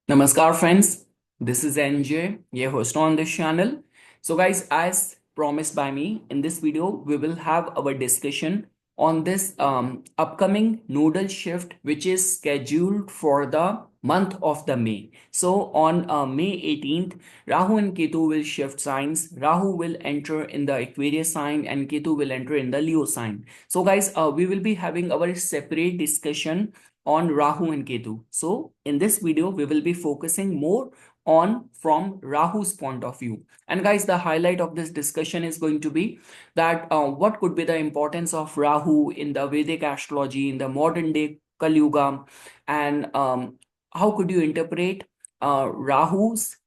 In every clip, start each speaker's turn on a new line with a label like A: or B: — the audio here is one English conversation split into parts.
A: Namaskar friends, this is NJ, your host on this channel. So guys, as promised by me, in this video, we will have our discussion on this upcoming nodal shift which is scheduled for the month of the May. So on May 18th, Rahu and Ketu will shift signs. Rahu will enter in the Aquarius sign and Ketu will enter in the Leo sign. So guys, we will be having our separate discussion on Rahu and Ketu. So in this video, we will be focusing more on from Rahu's point of view. And guys, the highlight of this discussion is going to be that what could be the importance of Rahu in the Vedic astrology, in the modern day Kali Yuga, and how could you interpret Rahu's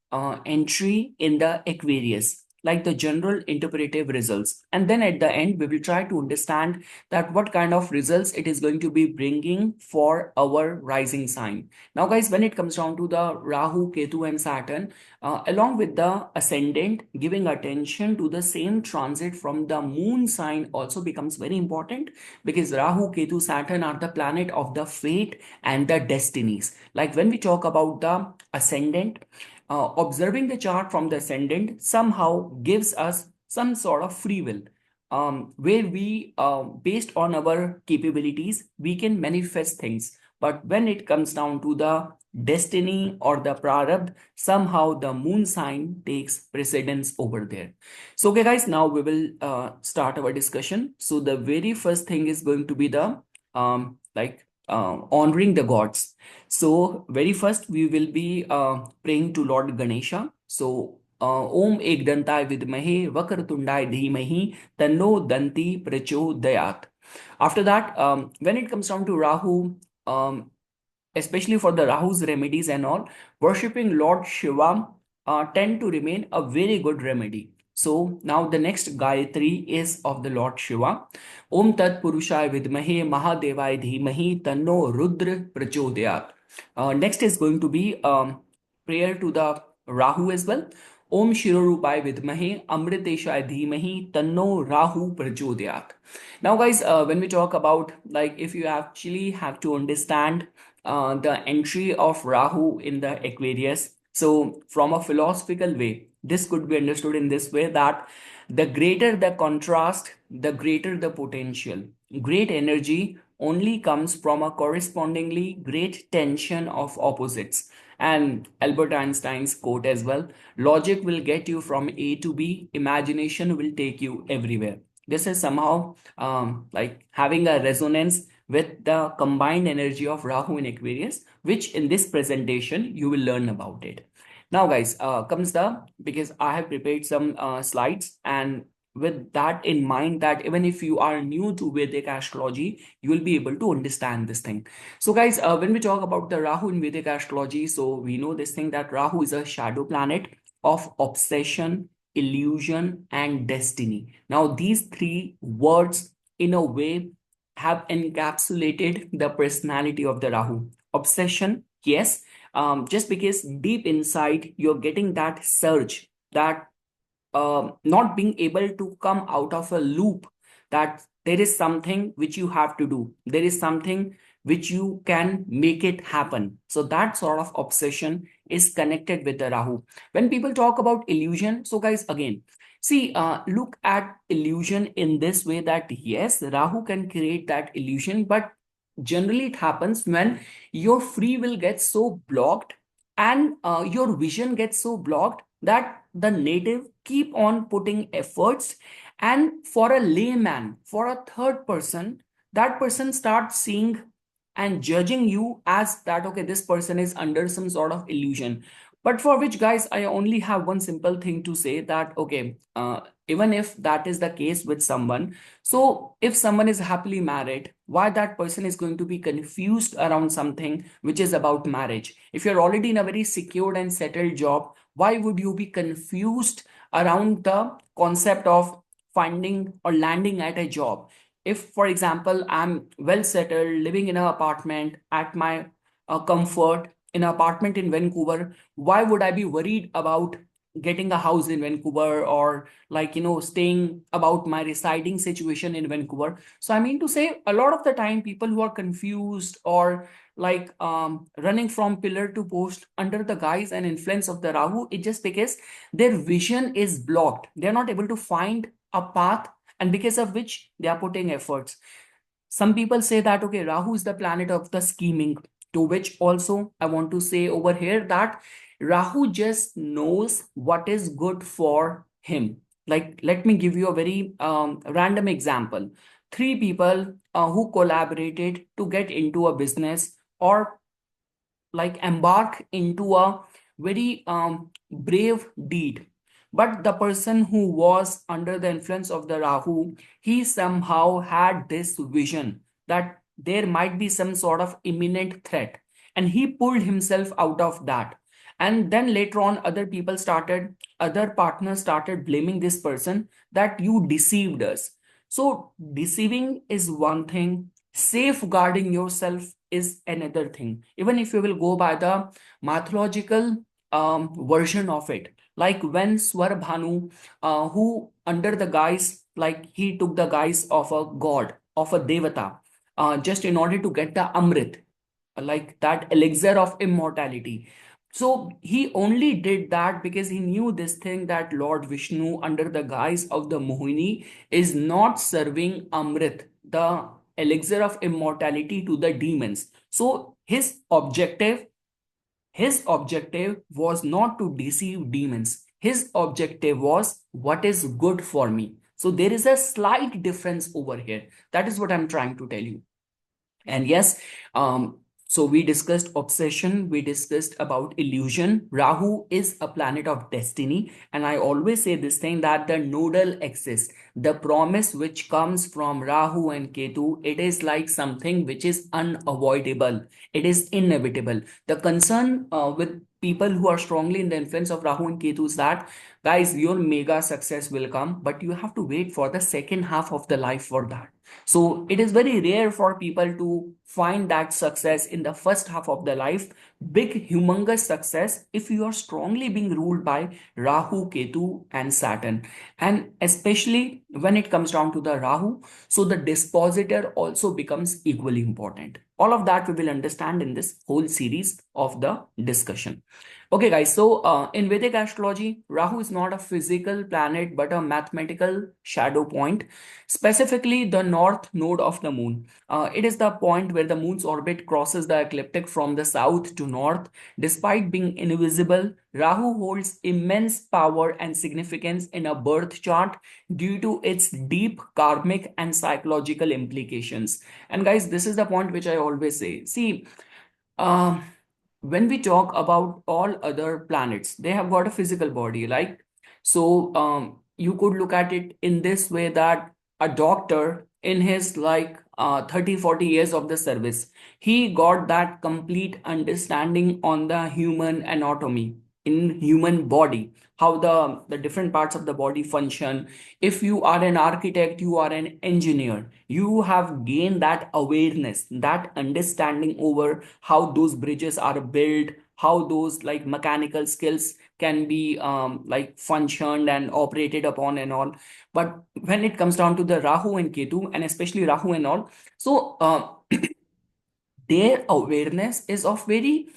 A: entry in the Aquarius, like the general interpretive results. And then at the end, we will try to understand that what kind of results it is going to be bringing for our rising sign. Now guys, when it comes down to the Rahu, Ketu and Saturn, along with the ascendant, giving attention to the same transit from the moon sign also becomes very important, because Rahu, Ketu, Saturn are the planet of the fate and the destinies. Like when we talk about the ascendant, observing the chart from the ascendant somehow gives us some sort of free will, where we, based on our capabilities, we can manifest things. But when it comes down to the destiny or the prarabdha, somehow the moon sign takes precedence over there. So, okay, guys, now we will start our discussion. So, the very first thing is going to be the honoring the gods. So, very first, we will be praying to Lord Ganesha. So, ओम एकदंताय विद्महे वक्रतुंडाय धीमहि तन्नो दंति प्रचोदयात. After that, when it comes down to Rahu, especially for the Rahu's remedies and all, worshipping Lord Shiva tend to remain a very good remedy. So now the next Gayatri is of the Lord Shiva. Om Tat Purushaya Vidmahe Mahadevaya Dhimahi Tanno Rudra Prachodayat. Next is going to be prayer to the Rahu as well. Om Shirorupai Vidmahe Amriteshaya Dhimahi Tanno Rahu Prachodayat. Now guys, when we talk about, like, if you actually have to understand the entry of Rahu in the Aquarius, so from a philosophical way, this could be understood in this way, that the greater the contrast, the greater the potential. Great energy only comes from a correspondingly great tension of opposites. And Albert Einstein's quote as well: logic will get you from A to B, imagination will take you everywhere. This is somehow like having a resonance with the combined energy of Rahu in Aquarius, which in this presentation you will learn about it. Now, guys, comes the, because I have prepared some slides, and with that in mind, that even if you are new to Vedic astrology, you will be able to understand this thing. So guys, when we talk about the Rahu in Vedic astrology, so we know this thing that Rahu is a shadow planet of obsession, illusion, and destiny. Now, these three words, in a way, have encapsulated the personality of the Rahu. Obsession, yes, just because deep inside you're getting that surge, that not being able to come out of a loop, that there is something which you have to do, there is something which you can make it happen. So that sort of obsession is connected with the Rahu. When people talk about illusion, so guys, again, see, look at illusion in this way, that yes, Rahu can create that illusion, but generally it happens when your free will gets so blocked, and your vision gets so blocked, that the native keep on putting efforts, and for a layman, for a third person, that person starts seeing and judging you as that, okay, this person is under some sort of illusion. But for which, guys, I only have one simple thing to say, that okay, even if that is the case with someone, so if someone is happily married, why that person is going to be confused around something which is about marriage? If you're already in a very secured and settled job, why would you be confused around the concept of finding or landing at a job? If, for example, I'm well settled, living in an apartment at my comfort, in an apartment in Vancouver, why would I be worried about getting a house in Vancouver, or like, staying about my residing situation in Vancouver. So I mean to say, a lot of the time people who are confused, or like running from pillar to post under the guise and influence of the Rahu, it's just because their vision is blocked. They're not able to find a path, and because of which they are putting efforts. Some people say that, okay, Rahu is the planet of the scheming, to which also I want to say over here that Rahu just knows what is good for him. Like, let me give you a very random example. Three people who collaborated to get into a business, or like embark into a very brave deed. But the person who was under the influence of the Rahu, he somehow had this vision that there might be some sort of imminent threat, and he pulled himself out of that. And then later on, other partners started blaming this person that you deceived us. So, deceiving is one thing, safeguarding yourself is another thing. Even if you will go by the mythological version of it, like when Swarbhanu, who under the guise, like he took the guise of a god, of a devata, just in order to get the Amrit, like that elixir of immortality. So he only did that because he knew this thing that Lord Vishnu, under the guise of the Mohini, is not serving Amrit, the elixir of immortality, to the demons. So his objective was not to deceive demons. His objective was what is good for me. So there is a slight difference over here. That is what I'm trying to tell you. And yes, so we discussed obsession, we discussed about illusion. Rahu is a planet of destiny. And I always say this thing that the nodal axis, the promise which comes from Rahu and Ketu, it is like something which is unavoidable. It is inevitable. The concern with people who are strongly in the influence of Rahu and Ketu is that, guys, your mega success will come, but you have to wait for the second half of the life for that. So it is very rare for people to find that success in the first half of their life. Big, humongous success if you are strongly being ruled by Rahu, Ketu, and Saturn. And especially when it comes down to the Rahu, so the dispositor also becomes equally important. All of that we will understand in this whole series of the discussion. Okay, guys, so in Vedic astrology, Rahu is not a physical planet but a mathematical shadow point, specifically the north node of the moon. It is the point where the moon's orbit crosses the ecliptic from the south to north. Despite being invisible, Rahu holds immense power and significance in a birth chart due to its deep karmic and psychological implications. And guys, this is the point which I always say. See, um, when we talk about all other planets, they have got a physical body, like, so you could look at it in this way that a doctor in his like 30 40 years of the service, he got that complete understanding on the human anatomy, in human body, how the different parts of the body function. If you are an architect, you are an engineer, you have gained that awareness, that understanding over how those bridges are built, how those like mechanical skills can be like functioned and operated upon and all. But when it comes down to the Rahu and Ketu, and especially Rahu and all, so their awareness is of very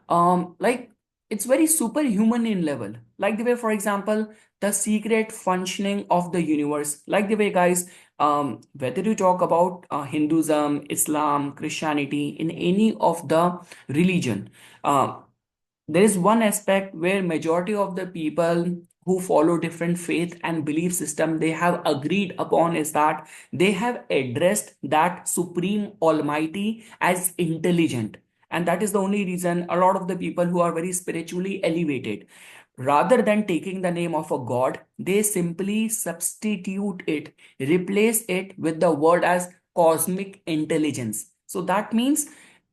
A: like, it's very superhuman in level. Like the way, for example, the secret functioning of the universe. Like the way, guys, whether you talk about Hinduism, Islam, Christianity, in any of the religion, uh, there is one aspect where majority of the people who follow different faith and belief system, they have agreed upon is that they have addressed that supreme almighty as intelligent. And that is the only reason a lot of the people who are very spiritually elevated, rather than taking the name of a god, they simply substitute it, replace it with the word as cosmic intelligence. So that means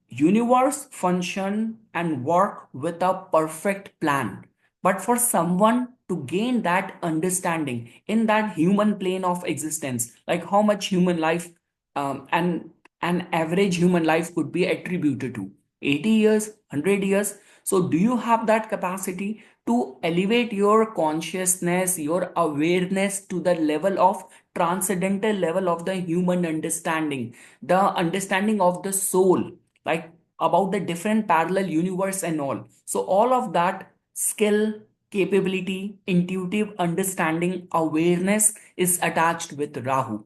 A: universe function and work with a perfect plan. But for someone to gain that understanding in that human plane of existence, like how much human life, and an average human life could be attributed to 80 years, 100 years. So do you have that capacity to elevate your consciousness, your awareness to the level of transcendental level of the human understanding, the understanding of the soul, like about the different parallel universe and all. So all of that skill, capability, intuitive understanding, awareness is attached with Rahu.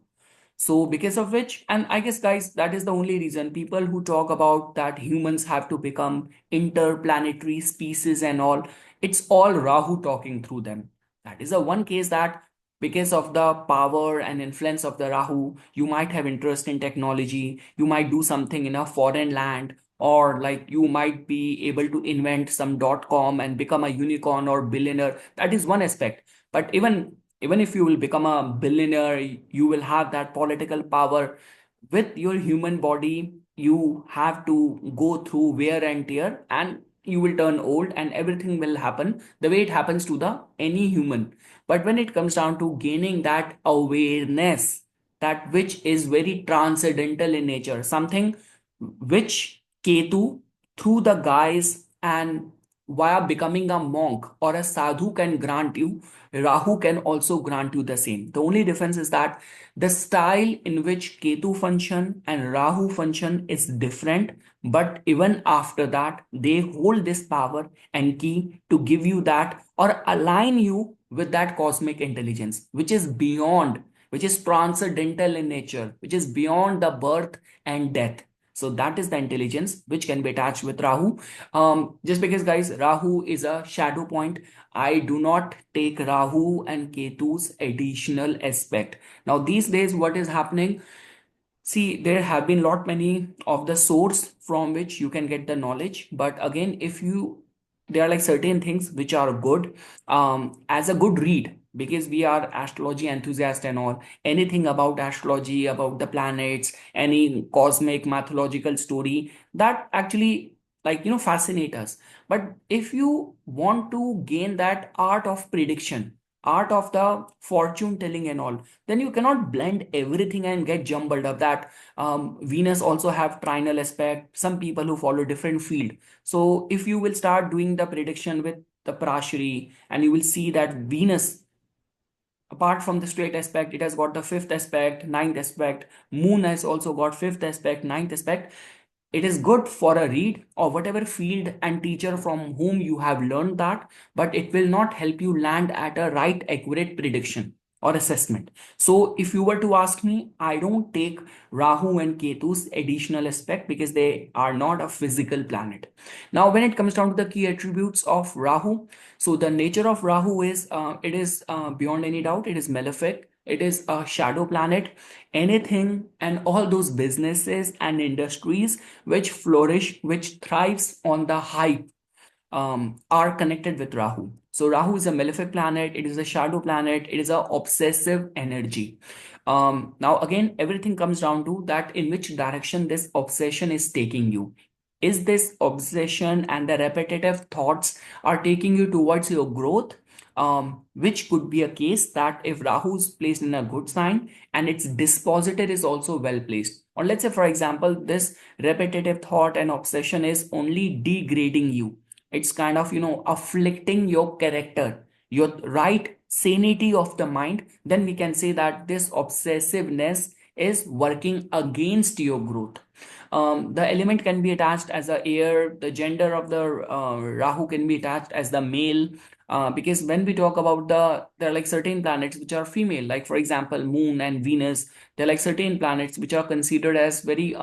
A: So because of which, and I guess guys, that is the only reason people who talk about that humans have to become interplanetary species and all, it's all Rahu talking through them. That is the one case that because of the power and influence of the Rahu, you might have interest in technology, you might do something in a foreign land, or like you might be able to invent some .com and become a unicorn or billionaire. That is one aspect. But even if you will become a billionaire, you will have that political power. With your human body, you have to go through wear and tear, and you will turn old, and everything will happen the way it happens to the any human. But when it comes down to gaining that awareness, that which is very transcendental in nature, something which Ketu, through the guise and via becoming a monk or a sadhu, can grant you, Rahu can also grant you the same. The only difference is that the style in which Ketu function and Rahu function is different, but even after that, they hold this power and key to give you that or align you with that cosmic intelligence, which is beyond, which is transcendental in nature, which is beyond the birth and death. So that is the intelligence which can be attached with Rahu. Just because, guys, Rahu is a shadow point, I do not take Rahu and Ketu's additional aspect. Now, these days, what is happening? See, there have been lot many of the source from which you can get the knowledge. But again, if you, there are like certain things which are good as a good read, because we are astrology enthusiasts and all. Anything about astrology, about the planets, any cosmic mythological story, that actually, like, fascinate us. But if you want to gain that art of prediction, art of the fortune telling and all, then you cannot blend everything and get jumbled up. That Venus also have trinal aspect, some people who follow different field. So if you will start doing the prediction with the Prashri, and you will see that Venus, apart from the straight aspect, it has got the fifth aspect, ninth aspect. Moon has also got fifth aspect, ninth aspect. It is good for a read or whatever field and teacher from whom you have learned that, but it will not help you land at a right, accurate prediction or assessment. So if you were to ask me, I don't take Rahu and Ketu's additional aspect because they are not a physical planet. Now, when it comes down to the key attributes of Rahu, so the nature of Rahu is, it is beyond any doubt, it is malefic. It is a shadow planet. Anything and all those businesses and industries which flourish, which thrives on the hype, are connected with Rahu. So Rahu is a malefic planet. It is a shadow planet. It is a obsessive energy. Now again, everything comes down to that in which direction this obsession is taking you. Is this obsession and the repetitive thoughts are taking you towards your growth? Which could be a case that if Rahu is placed in a good sign and its dispositor is also well placed. Or let's say, for example, this repetitive thought and obsession is only degrading you. It's kind of, afflicting your character, your right sanity of the mind. Then we can say that this obsessiveness is working against your growth. The element can be attached as a air. The gender of the Rahu can be attached as the male, because when we talk about there are like certain planets which are female, like for example Moon and Venus. There are like certain planets which are considered as very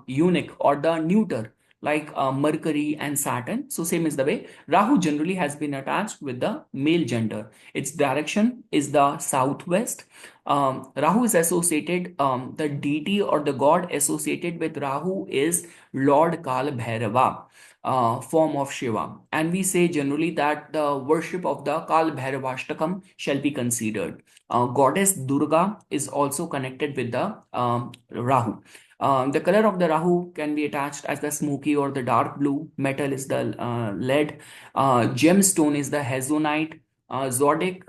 A: unique or the neuter, like Mercury and Saturn. So same is the way Rahu generally has been attached with the male gender. Its direction is the southwest. Rahu is associated, the deity or the god associated with Rahu is Lord Kal Bhairava, form of Shiva. And we say generally that the worship of the Kal Bhairavashtakam shall be considered. Goddess Durga is also connected with the Rahu. The color of the Rahu can be attached as the smoky or the dark blue. Metal is the lead. Gemstone is the hazonite. Zodiac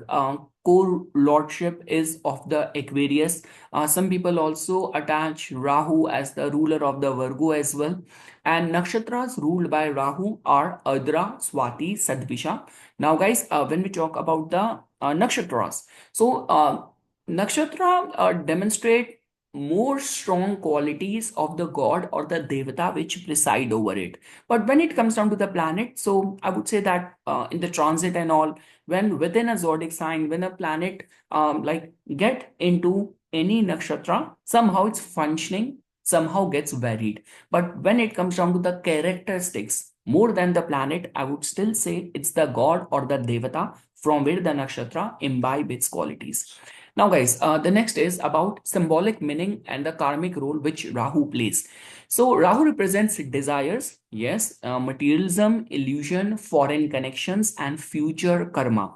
A: co-lordship is of the Aquarius. Some people also attach Rahu as the ruler of the Virgo as well. And nakshatras ruled by Rahu are Adra, Swati, Sadvisha. Now, guys, when we talk about the nakshatras, so nakshatra demonstrate more strong qualities of the god or the devata which preside over it. But when it comes down to the planet, so I would say that in the transit and all, when within a zodiac sign, when a planet like get into any nakshatra, somehow it's functioning, somehow gets varied. But when it comes down to the characteristics, more than the planet, I would still say it's the god or the devata from where the nakshatra imbibe its qualities. Now, guys, the next is about symbolic meaning and the karmic role which Rahu plays. So, Rahu represents desires, yes, materialism, illusion, foreign connections, and future karma.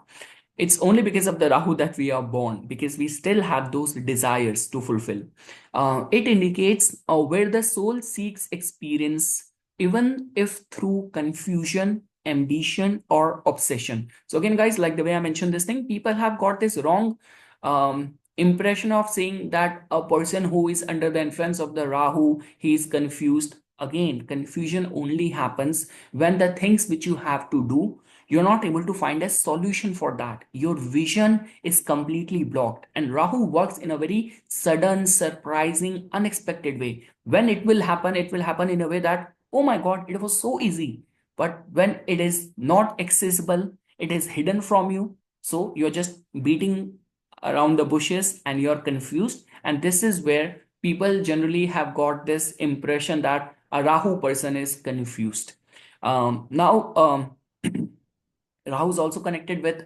A: It's only because of the Rahu that we are born, because we still have those desires to fulfill. It indicates where the soul seeks experience, even if through confusion, ambition, or obsession. So, again, guys, like the way I mentioned this thing, people have got this wrong impression of saying that a person who is under the influence of the Rahu, he is confused. Again, confusion only happens when the things which you have to do, you're not able to find a solution for that. Your vision is completely blocked. And Rahu works in a very sudden, surprising, unexpected way. When it will happen in a way that, oh my God, it was so easy. But when it is not accessible, it is hidden from you. So you're just beating around the bushes and you're confused. And this is where people generally have got this impression that a Rahu person is confused. Now, Rahu is also connected with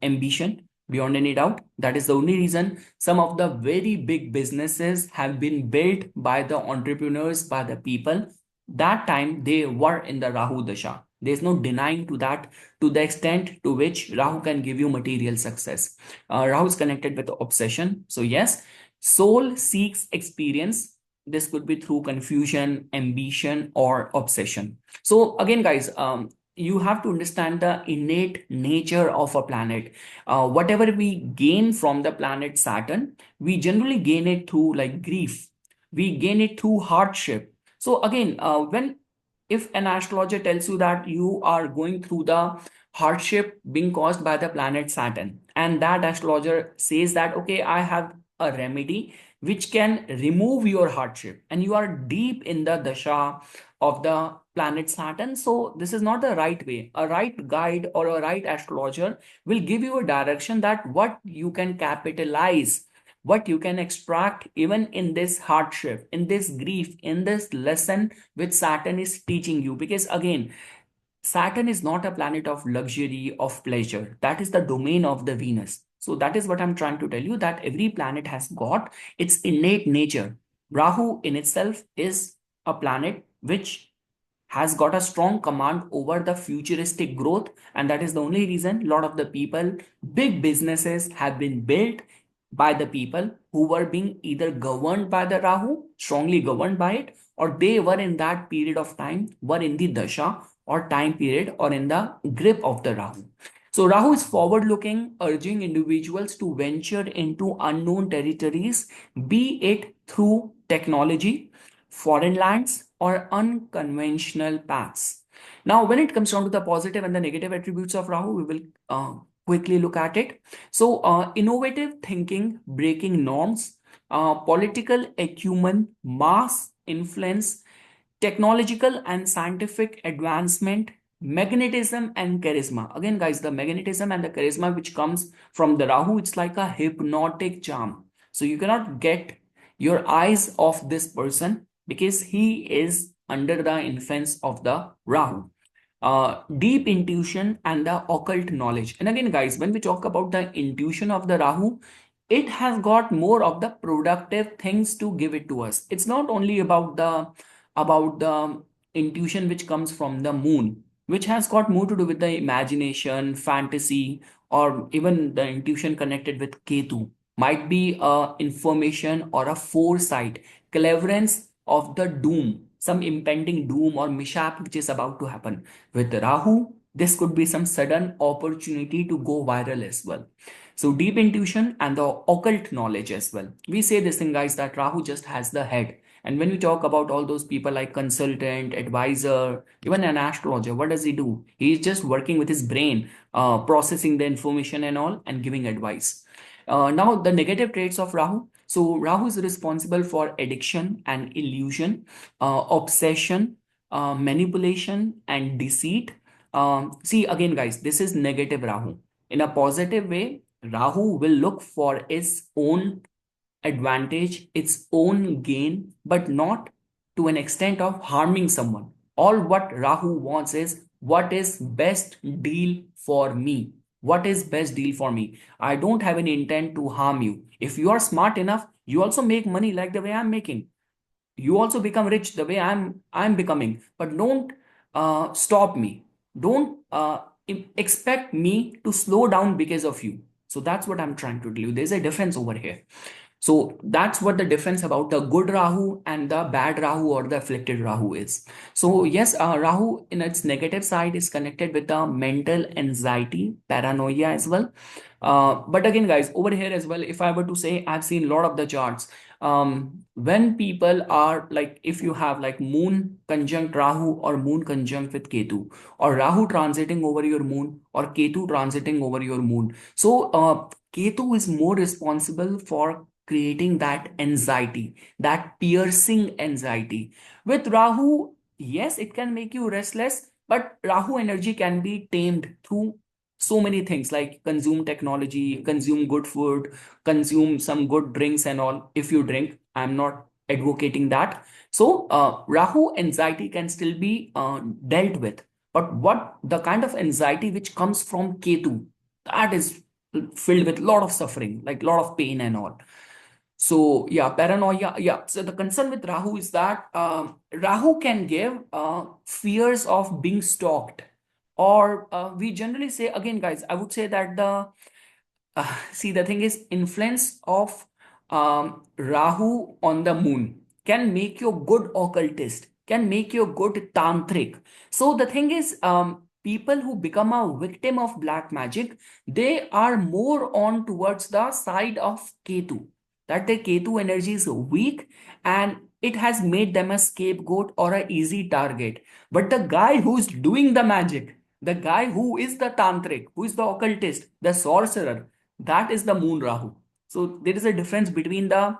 A: ambition beyond any doubt. That is the only reason some of the very big businesses have been built by the entrepreneurs, by the people. That time they were in the Rahu Dasha. There's no denying to that, to the extent to which Rahu can give you material success. Rahu is connected with obsession. So, yes, soul seeks experience. This could be through confusion, ambition, or obsession. So, again, guys, you have to understand the innate nature of a planet. Whatever we gain from the planet Saturn, we generally gain it through like grief. We gain it through hardship. So again, when if an astrologer tells you that you are going through the hardship being caused by the planet Saturn, and that astrologer says that, okay, I have a remedy which can remove your hardship, and you are deep in the dasha of the planet Saturn. So this is not the right way. A right guide or a right astrologer will give you a direction that what you can capitalize, what you can extract even in this hardship, in this grief, in this lesson which Saturn is teaching you. Because again, Saturn is not a planet of luxury, of pleasure. That is the domain of the Venus. So that is what I'm trying to tell you, that every planet has got its innate nature. Rahu in itself is a planet which has got a strong command over the futuristic growth, and that is the only reason a lot of the people, big businesses have been built by the people who were being either governed by the Rahu, strongly governed by it, or they were in that period of time, were in the dasha or time period or in the grip of the Rahu. So Rahu is forward looking, urging individuals to venture into unknown territories, be it through technology, foreign lands, or unconventional paths. Now, when it comes down to the positive and the negative attributes of Rahu, we will quickly look at it. So, innovative thinking, breaking norms, political acumen, mass influence, technological and scientific advancement, magnetism and charisma. Again, guys, the magnetism and the charisma which comes from the Rahu, it's like a hypnotic charm. So you cannot get your eyes off this person because he is under the influence of the Rahu. Deep intuition and the occult knowledge. And again, guys, when we talk about the intuition of the Rahu, it has got more of the productive things to give it to us. It's not only about the intuition which comes from the moon, which has got more to do with the imagination, fantasy, or even the intuition connected with Ketu. Might be a information or a foresight, cleverance of the doom, some impending doom or mishap which is about to happen. With Rahu, this could be some sudden opportunity to go viral as well. So deep intuition and the occult knowledge as well. We say this thing, guys, that Rahu just has the head. And when we talk about all those people like consultant, advisor, even an astrologer, what does he do? He's just working with his brain, processing the information and all, and giving advice. Now, the negative traits of Rahu. So, Rahu is responsible for addiction and illusion, obsession, manipulation, and deceit. See, again, guys, this is negative Rahu. In a positive way, Rahu will look for its own advantage, its own gain, but not to an extent of harming someone. All what Rahu wants is what is best deal for me. What is best deal for me? I don't have any intent to harm you. If you are smart enough, you also make money like the way I'm making. You also become rich the way I'm becoming. But don't stop me. Don't expect me to slow down because of you. So that's what I'm trying to tell you. There's a difference over here. So that's what the difference about the good Rahu and the bad Rahu or the afflicted Rahu is. So yes, Rahu in its negative side is connected with the mental anxiety, paranoia as well. But again, guys, over here as well, if I were to say, I've seen a lot of the charts. When people are like, if you have like Moon conjunct Rahu or Moon conjunct with Ketu, or Rahu transiting over your Moon or Ketu transiting over your Moon. So Ketu is more responsible for creating that anxiety, that piercing anxiety. With Rahu, yes, it can make you restless, but Rahu energy can be tamed through so many things like consume technology, consume good food, consume some good drinks and all. If you drink, I'm not advocating that. So, Rahu anxiety can still be dealt with. But what the kind of anxiety which comes from Ketu, that is filled with a lot of suffering, like a lot of pain and all. So yeah, paranoia. Yeah. So the concern with Rahu is that Rahu can give fears of being stalked, or we generally say again, guys. I would say that the see, the thing is, influence of Rahu on the moon can make you a good occultist, can make you a good tantric. So the thing is, people who become a victim of black magic, they are more on towards the side of Ketu. That the Ketu energy is weak and it has made them a scapegoat or an easy target. But the guy who's doing the magic, the guy who is the tantric, who is the occultist, the sorcerer, that is the moon Rahu. So there is a difference between the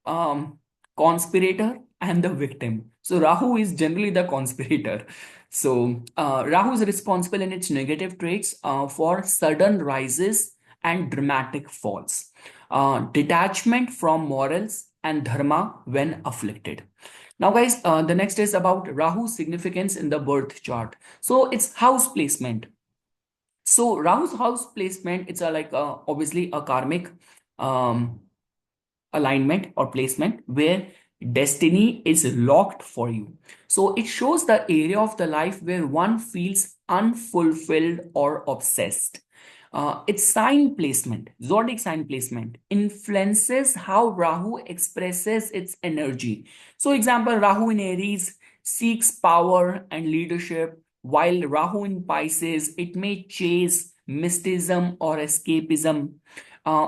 A: um, conspirator and the victim. So Rahu is generally the conspirator. So Rahu is responsible in its negative traits for sudden rises and dramatic falls, detachment from morals and dharma when afflicted. Now, guys, the next is about Rahu's significance in the birth chart. So it's house placement. So Rahu's house placement, it's a like obviously a karmic um, alignment or placement where destiny is locked for you. So it shows the area of the life where one feels unfulfilled or obsessed. Its sign placement, zodiac sign placement, influences how Rahu expresses its energy. So, example, Rahu in Aries seeks power and leadership, while Rahu in Pisces, it may chase mysticism or escapism.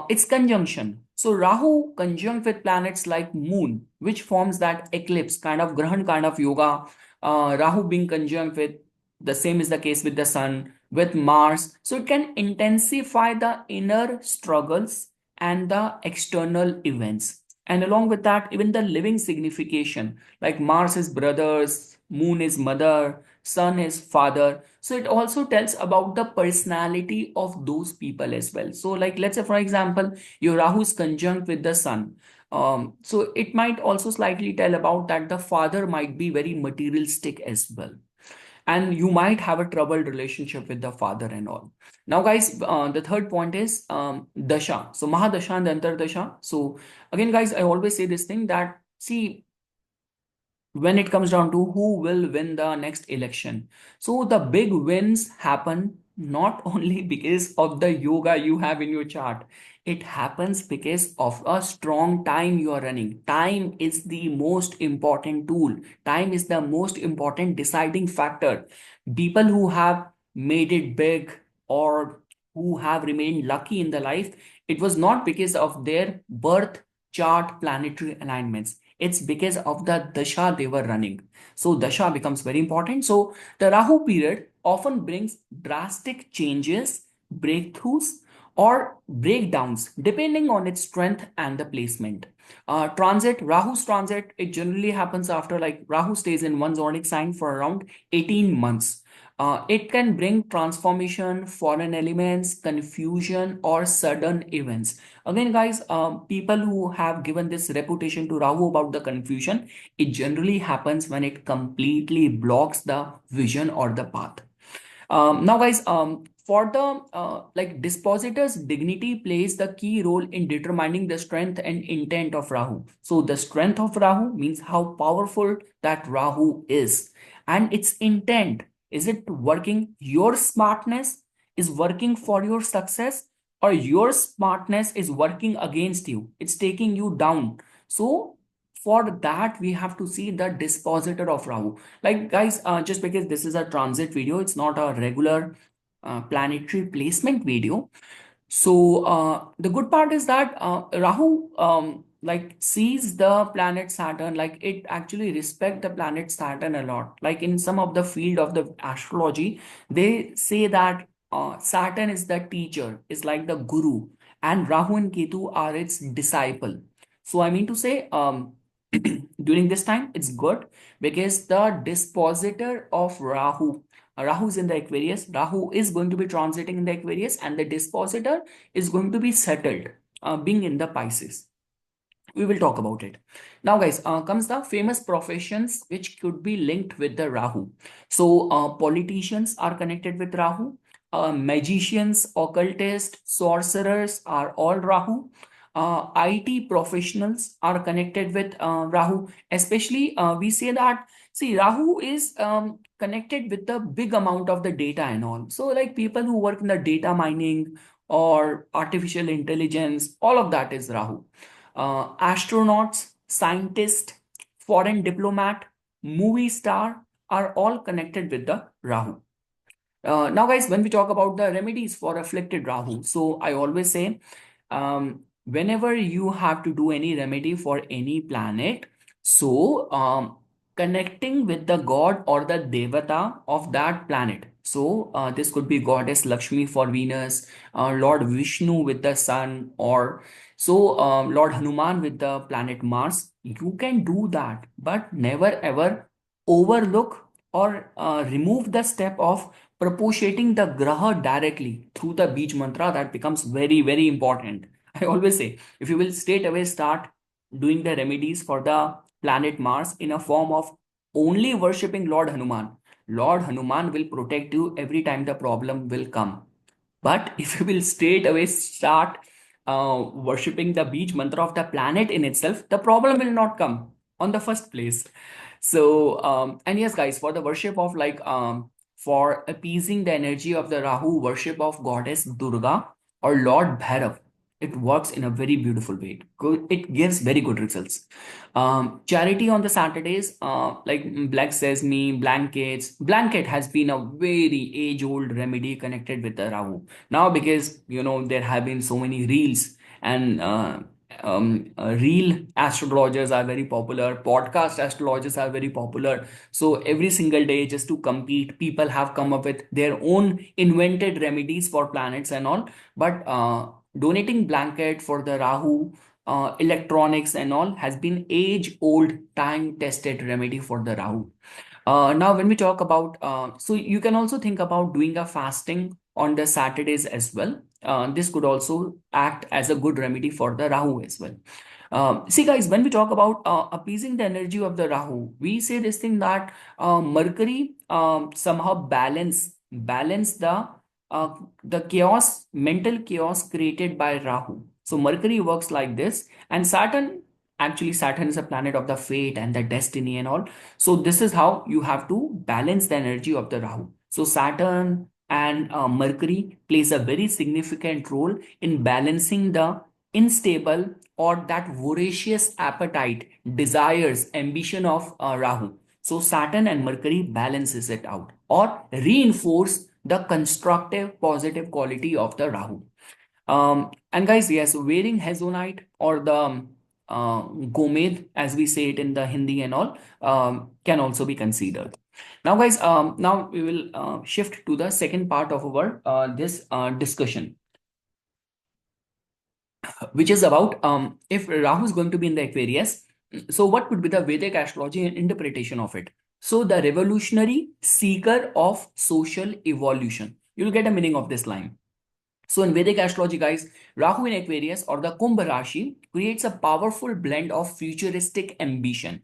A: Its conjunction. So, Rahu conjunct with planets like Moon, which forms that eclipse kind of Grahan kind of yoga. Rahu being conjunct with the same is the case with the Sun, with Mars. So it can intensify the inner struggles and the external events. And along with that, even the living signification, like Mars is brothers, Moon is mother, Sun is father. So it also tells about the personality of those people as well. So, like, let's say, for example, your Rahu is conjunct with the Sun. So it might also slightly tell about that the father might be very materialistic as well, and you might have a troubled relationship with the father and all. Now, guys, the third point is dasha. So Mahadasha and the Antardasha. So again, guys, I always say this thing that see, when it comes down to who will win the next election. So the big wins happen not only because of the yoga you have in your chart. It happens because of a strong time you are running. Time is the most important tool. Time is the most important deciding factor. People who have made it big or who have remained lucky in the life, it was not because of their birth chart planetary alignments. It's because of the dasha they were running. So dasha becomes very important. So the Rahu period often brings drastic changes, breakthroughs, or breakdowns depending on its strength and the placement. Rahu's transit, it generally happens after, like, Rahu stays in one zodiac sign for around 18 months. It can bring transformation, foreign elements, confusion, or sudden events. Again, guys, people who have given this reputation to Rahu about the confusion, it generally happens when it completely blocks the vision or the path. Now, guys, for the dispositor's dignity plays the key role in determining the strength and intent of Rahu. So the strength of Rahu means how powerful that Rahu is, and its intent, is it working your smartness, is working for your success, or your smartness is working against you, it's taking you down. So for that we have to see the dispositor of Rahu. Like, guys, just because this is a transit video, it's not a regular planetary placement video. So the good part is that Rahu sees the planet Saturn, like it actually respect the planet Saturn a lot. Like in some of the field of the astrology, they say that Saturn is the teacher, is like the guru, and Rahu and Ketu are its disciple. So I mean to say, during this time, it's good because the dispositor of Rahu is in the Aquarius. Rahu is going to be transiting in the Aquarius, and the dispositor is going to be settled, being in the Pisces. We will talk about it. Now, guys, comes the famous professions which could be linked with the Rahu. So, politicians are connected with Rahu. Magicians, occultists, sorcerers are all Rahu. IT professionals are connected with Rahu. Especially, we say that, see, Rahu is connected with the big amount of the data and all. So, like people who work in the data mining or artificial intelligence, all of that is Rahu. Astronauts, scientists, foreign diplomat, movie star are all connected with the Rahu. Now, guys, when we talk about the remedies for afflicted Rahu, so I always say, whenever you have to do any remedy for any planet, so connecting with the god or the devata of that planet. So this could be goddess Lakshmi for Venus, Lord Vishnu with the sun, or Lord Hanuman with the planet Mars. You can do that, but never ever overlook or remove the step of propitiating the graha directly through the beach mantra. That becomes very, very important. I always say, if you will straight away start doing the remedies for the planet Mars in a form of only worshipping Lord Hanuman, Lord Hanuman will protect you every time the problem will come. But if you will straight away start worshipping the beach mantra of the planet in itself, the problem will not come on the first place. So, and yes, guys, for the worship of for appeasing the energy of the Rahu, worship of goddess Durga or Lord Bhairav, it works in a very beautiful way. It gives very good results. Charity on the Saturdays, like Black Sesame, blankets. Blanket has been a very age-old remedy connected with the Rahu. Now, because there have been so many reels and real astrologers are very popular, podcast astrologers are very popular. So every single day, just to compete, people have come up with their own invented remedies for planets and all. But donating blanket for the Rahu, electronics and all has been age old, time tested remedy for the Rahu. Now, when we talk about, so you can also think about doing a fasting on the Saturdays as well. This could also act as a good remedy for the Rahu as well. See, guys, when we talk about appeasing the energy of the Rahu, we say this thing that Mercury somehow balance the chaos, mental chaos created by Rahu. So Mercury works like this, and Saturn is a planet of the fate and the destiny and all. So this is how you have to balance the energy of the Rahu. So Saturn and Mercury plays a very significant role in balancing the unstable or that voracious appetite, desires, ambition of Rahu. So Saturn and Mercury balances it out or reinforce the constructive, positive quality of the Rahu. And guys, yes, wearing hezonite or the gomed, as we say it in the Hindi and all, can also be considered. Now, guys, now we will shift to the second part of our this discussion, which is about if Rahu is going to be in the Aquarius, so what would be the Vedic astrology and interpretation of it? So, the revolutionary seeker of social evolution. You'll get a meaning of this line. So in Vedic astrology, guys, Rahu in Aquarius or the Kumbh Rashi creates a powerful blend of futuristic ambition.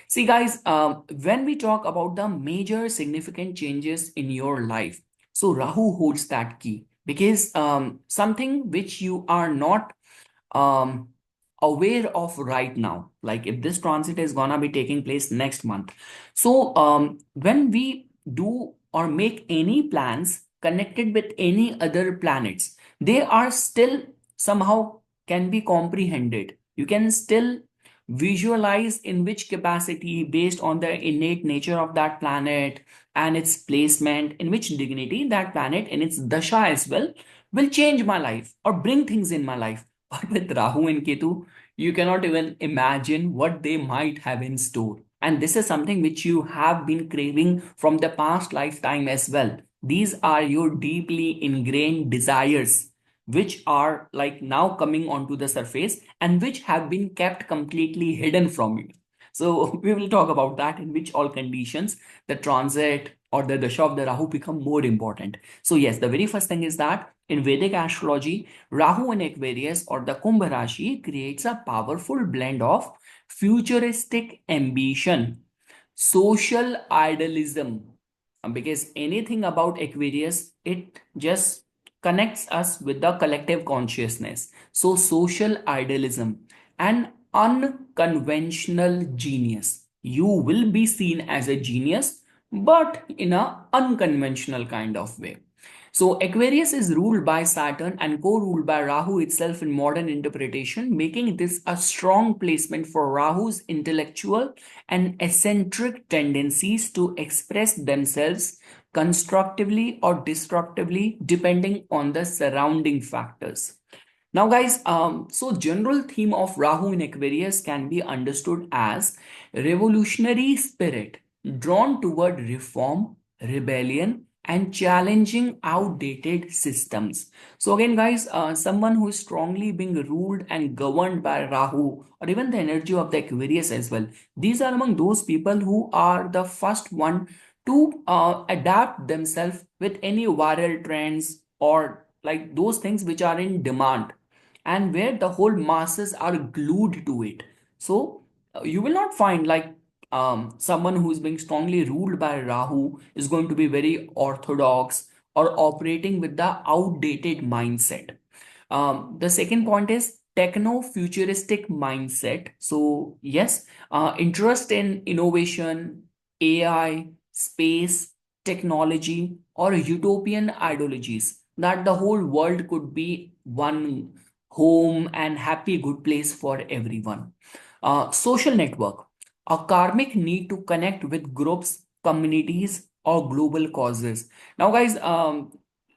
A: See, guys, when we talk about the major significant changes in your life, so Rahu holds that key because something which you are not um, aware of right now, like if this transit is gonna be taking place next month. So when we do or make any plans connected with any other planets, they are still somehow can be comprehended. You can still visualize in which capacity based on the innate nature of that planet and its placement, in which dignity that planet in its dasha as well will change my life or bring things in my life. But with Rahu and Ketu, you cannot even imagine what they might have in store. And this is something which you have been craving from the past lifetime as well. These are your deeply ingrained desires, which are like now coming onto the surface and which have been kept completely hidden from you. So we will talk about that, in which all conditions the transit or the dasha of the Rahu become more important. So yes, the very first thing is that in Vedic astrology, Rahu in Aquarius or the Kumbh Rashi creates a powerful blend of futuristic ambition, social idealism, because anything about Aquarius, it just connects us with the collective consciousness. So, social idealism and unconventional genius. You will be seen as a genius, but in a unconventional kind of way. So Aquarius is ruled by Saturn and co-ruled by Rahu itself in modern interpretation, making this a strong placement for Rahu's intellectual and eccentric tendencies to express themselves constructively or destructively depending on the surrounding factors. Now, guys, so general theme of Rahu in Aquarius can be understood as revolutionary spirit drawn toward reform, rebellion, and challenging outdated systems. So again, guys, someone who is strongly being ruled and governed by Rahu, or even the energy of the Aquarius as well. These are among those people who are the first one to adapt themselves with any viral trends or like those things which are in demand and where the whole masses are glued to it. So you will not find like someone who is being strongly ruled by Rahu is going to be very orthodox or operating with the outdated mindset. The second point is techno futuristic mindset. So, yes, interest in innovation, AI, space, technology, or utopian ideologies that the whole world could be one home and happy, good place for everyone. Social network, a karmic need to connect with groups, communities, or global causes. Now, guys,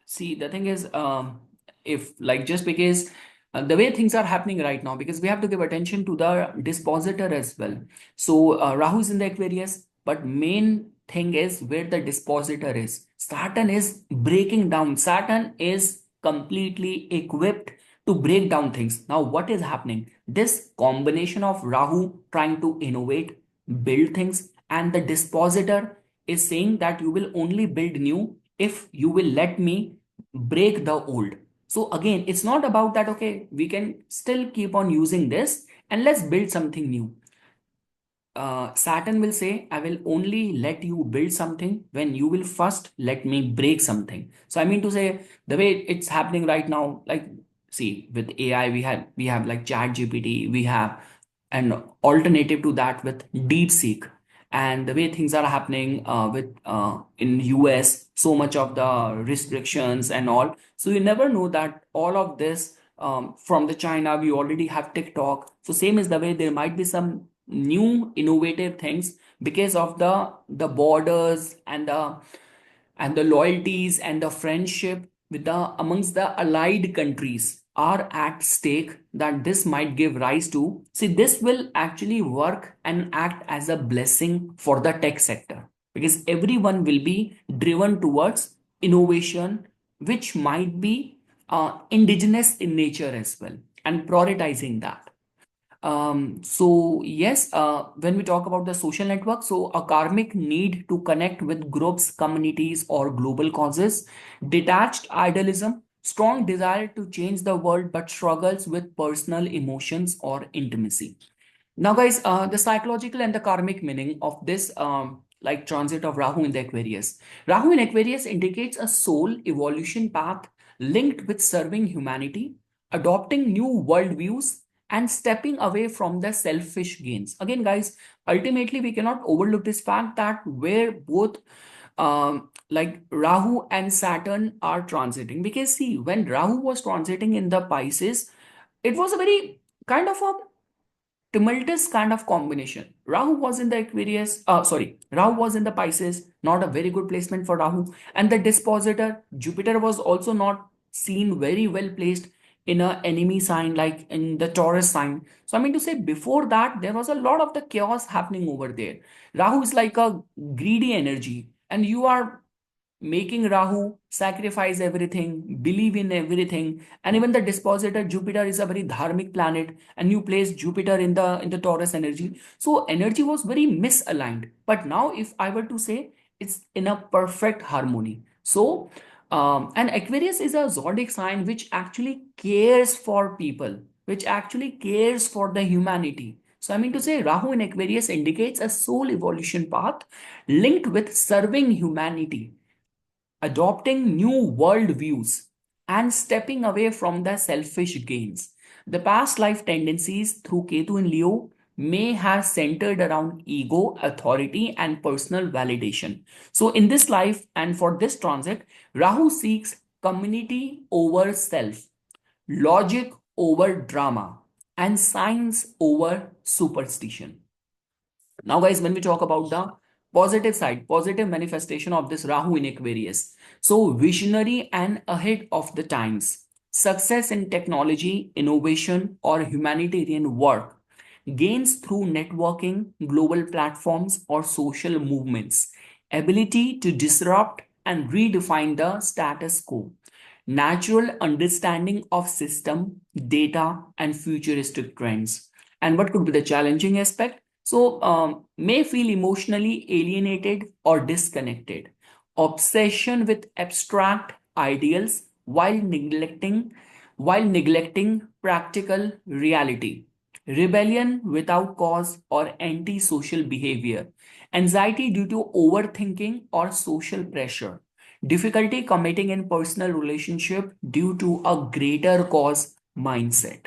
A: see, the thing is, if like just because the way things are happening right now, because we have to give attention to the dispositor as well. So Rahu is in the Aquarius, but main thing is where the dispositor is. Saturn is breaking down. Saturn is completely equipped to break down things. Now, what is happening? This combination of Rahu trying to innovate, build things, and the dispositor is saying that you will only build new if you will let me break the old. So again, it's not about that, okay, we can still keep on using this and let's build something new. Saturn will say, I will only let you build something when you will first let me break something. So I mean to say, the way it's happening right now, like see, with AI, we have like Chat GPT, we have an alternative to that with DeepSeek. And the way things are happening with in US, so much of the restrictions and all. So you never know that all of this from the China, we already have TikTok. So same is the way there might be some new innovative things because of the borders and the and the loyalties and the friendship with the amongst the allied countries are at stake, that this might give rise to, see, this will actually work and act as a blessing for the tech sector, because everyone will be driven towards innovation, which might be indigenous in nature as well, and prioritizing that. So yes, when we talk about the social network, so a karmic need to connect with groups, communities, or global causes, detached idealism, strong desire to change the world, but struggles with personal emotions or intimacy. Now, guys, the psychological and the karmic meaning of this, like transit of Rahu in the Aquarius. Rahu in Aquarius indicates a soul evolution path linked with serving humanity, adopting new worldviews, and stepping away from the selfish gains. Again, guys, ultimately, we cannot overlook this fact that where both like Rahu and Saturn are transiting. Because see, when Rahu was transiting in the Pisces, it was a very kind of a tumultuous kind of combination. Rahu was in the Aquarius, Rahu was in the Pisces, not a very good placement for Rahu. And the dispositor, Jupiter, was also not seen very well placed in a enemy sign like in the Taurus sign. So I mean to say, before that, there was a lot of the chaos happening over there. Rahu is like a greedy energy, and you are making Rahu sacrifice everything, believe in everything, and even the dispositor Jupiter is a very dharmic planet, and you place Jupiter in the Taurus energy. So energy was very misaligned. But now, if I were to say, it's in a perfect harmony. So, and Aquarius is a zodiac sign which actually cares for people, which actually cares for the humanity. So, I mean to say, Rahu in Aquarius indicates a soul evolution path linked with serving humanity, adopting new worldviews, and stepping away from the selfish gains. The past life tendencies through Ketu in Leo may have centered around ego, authority, and personal validation. So, in this life and for this transit, Rahu seeks community over self, logic over drama, and science over superstition. Now, guys, when we talk about the positive side, positive manifestation of this Rahu in Aquarius. So, visionary and ahead of the times, success in technology, innovation, or humanitarian work, gains through networking, global platforms, or social movements, ability to disrupt and redefine the status quo, natural understanding of system, data, and futuristic trends. And what could be the challenging aspect? So, may feel emotionally alienated or disconnected, obsession with abstract ideals while neglecting practical reality, rebellion without cause or antisocial behavior, anxiety due to overthinking or social pressure, difficulty committing in personal relationship due to a greater cause mindset.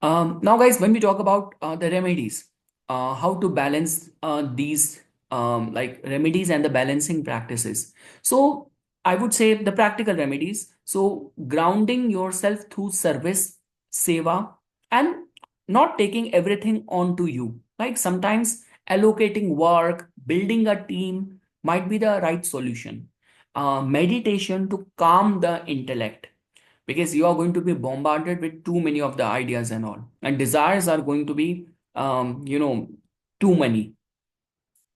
A: Now, guys, when we talk about the remedies, how to balance these like remedies and the balancing practices. So, I would say the practical remedies. So, grounding yourself through service, seva, and not taking everything onto you. Like sometimes allocating work, building a team might be the right solution. Meditation to calm the intellect, because you are going to be bombarded with too many of the ideas and all, and desires are going to be too many.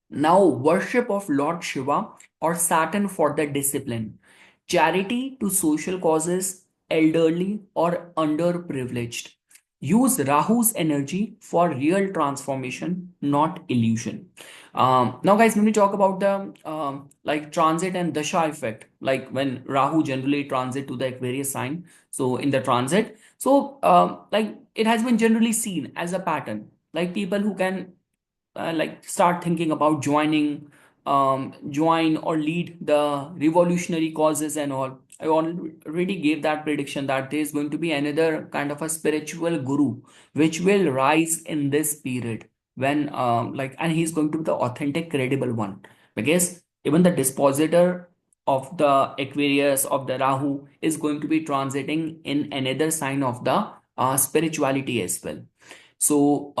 A: Now, worship of Lord Shiva or Saturn for the discipline, charity to social causes, elderly or underprivileged. Use Rahu's energy for real transformation, not illusion. Now, guys, when we talk about the like transit and dasha effect, like when Rahu generally transit to the Aquarius sign, so in the transit, so like it has been generally seen as a pattern, like people who can like start thinking about join or lead the revolutionary causes and all. I already gave that prediction that there is going to be another kind of a spiritual guru which will rise in this period, when and he's going to be the authentic credible one, because even the dispositor of the Aquarius of the Rahu is going to be transiting in another sign of the spirituality as well. So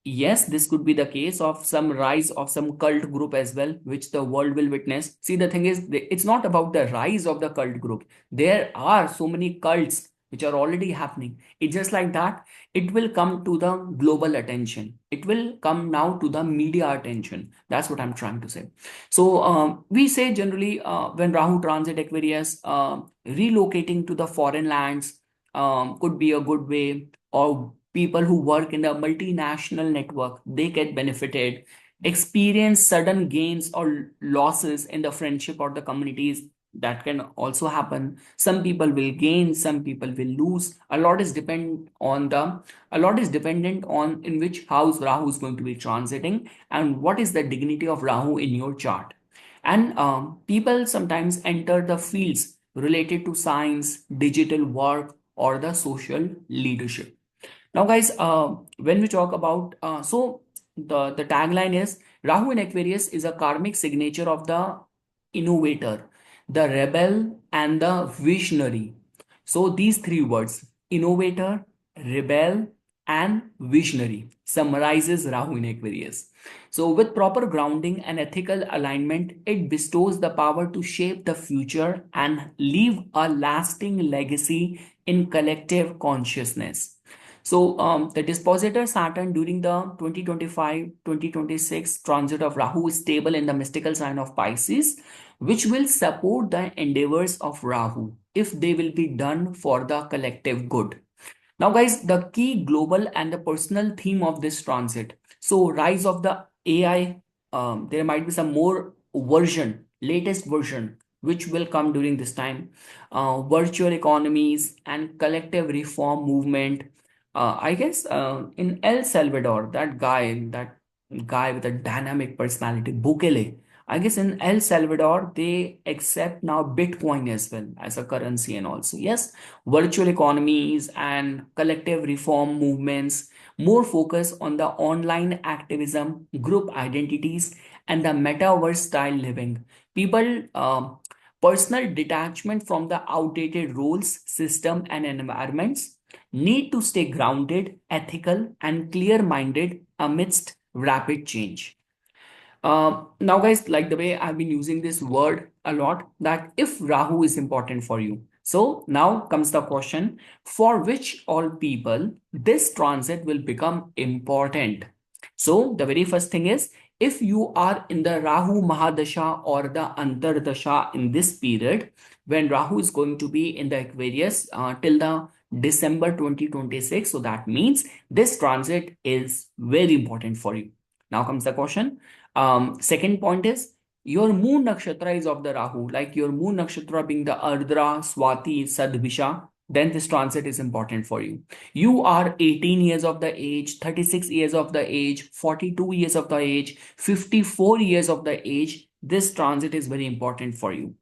A: Yes, this could be the case of some rise of some cult group as well, which the world will witness. See, the thing is, it's not about the rise of the cult group. There are so many cults which are already happening. It's just like that. It will come to the global attention. It will come now to the media attention. That's what I'm trying to say. So we say generally when Rahu transit Aquarius, relocating to the foreign lands could be a good way, or people who work in a multinational network, they get benefited, experience sudden gains or losses in the friendship or the communities. That can also happen. Some people will gain, some people will lose. A lot is dependent on in which house Rahu is going to be transiting and what is the dignity of Rahu in your chart. And people sometimes enter the fields related to science, digital work, or the social leadership. Now, guys, when we talk about, the tagline is Rahu in Aquarius is a karmic signature of the innovator, the rebel, and the visionary. So these three words, innovator, rebel, and visionary, summarizes Rahu in Aquarius. So with proper grounding and ethical alignment, it bestows the power to shape the future and leave a lasting legacy in collective consciousness. So the dispositor Saturn during the 2025-2026 transit of Rahu is stable in the mystical sign of Pisces, which will support the endeavors of Rahu if they will be done for the collective good. Now, guys, the key global and the personal theme of this transit. So, rise of the AI, there might be some more latest version, which will come during this time. Virtual economies and collective reform movement. I guess in El Salvador, that guy with a dynamic personality, Bukele. I guess in El Salvador, they accept now Bitcoin as well as a currency and also. Yes, virtual economies and collective reform movements, more focus on the online activism, group identities, and the metaverse style living. People, personal detachment from the outdated rules, system, and environments, need to stay grounded, ethical, and clear minded amidst rapid change. Now, guys, like the way I've been using this word a lot, that if Rahu is important for you. So now comes the question, for which all people this transit will become important. So the very first thing is, if you are in the Rahu Mahadasha or the Antardasha in this period, when Rahu is going to be in the Aquarius till the December 2026. So that means this transit is very important for you. Now comes the question. Second point is, your moon nakshatra is of the Rahu, like your moon nakshatra being the Ardra, Swati, Sadvisha, then this transit is important for you. You are 18 years of the age, 36 years of the age, 42 years of the age, 54 years of the age. This transit is very important for you.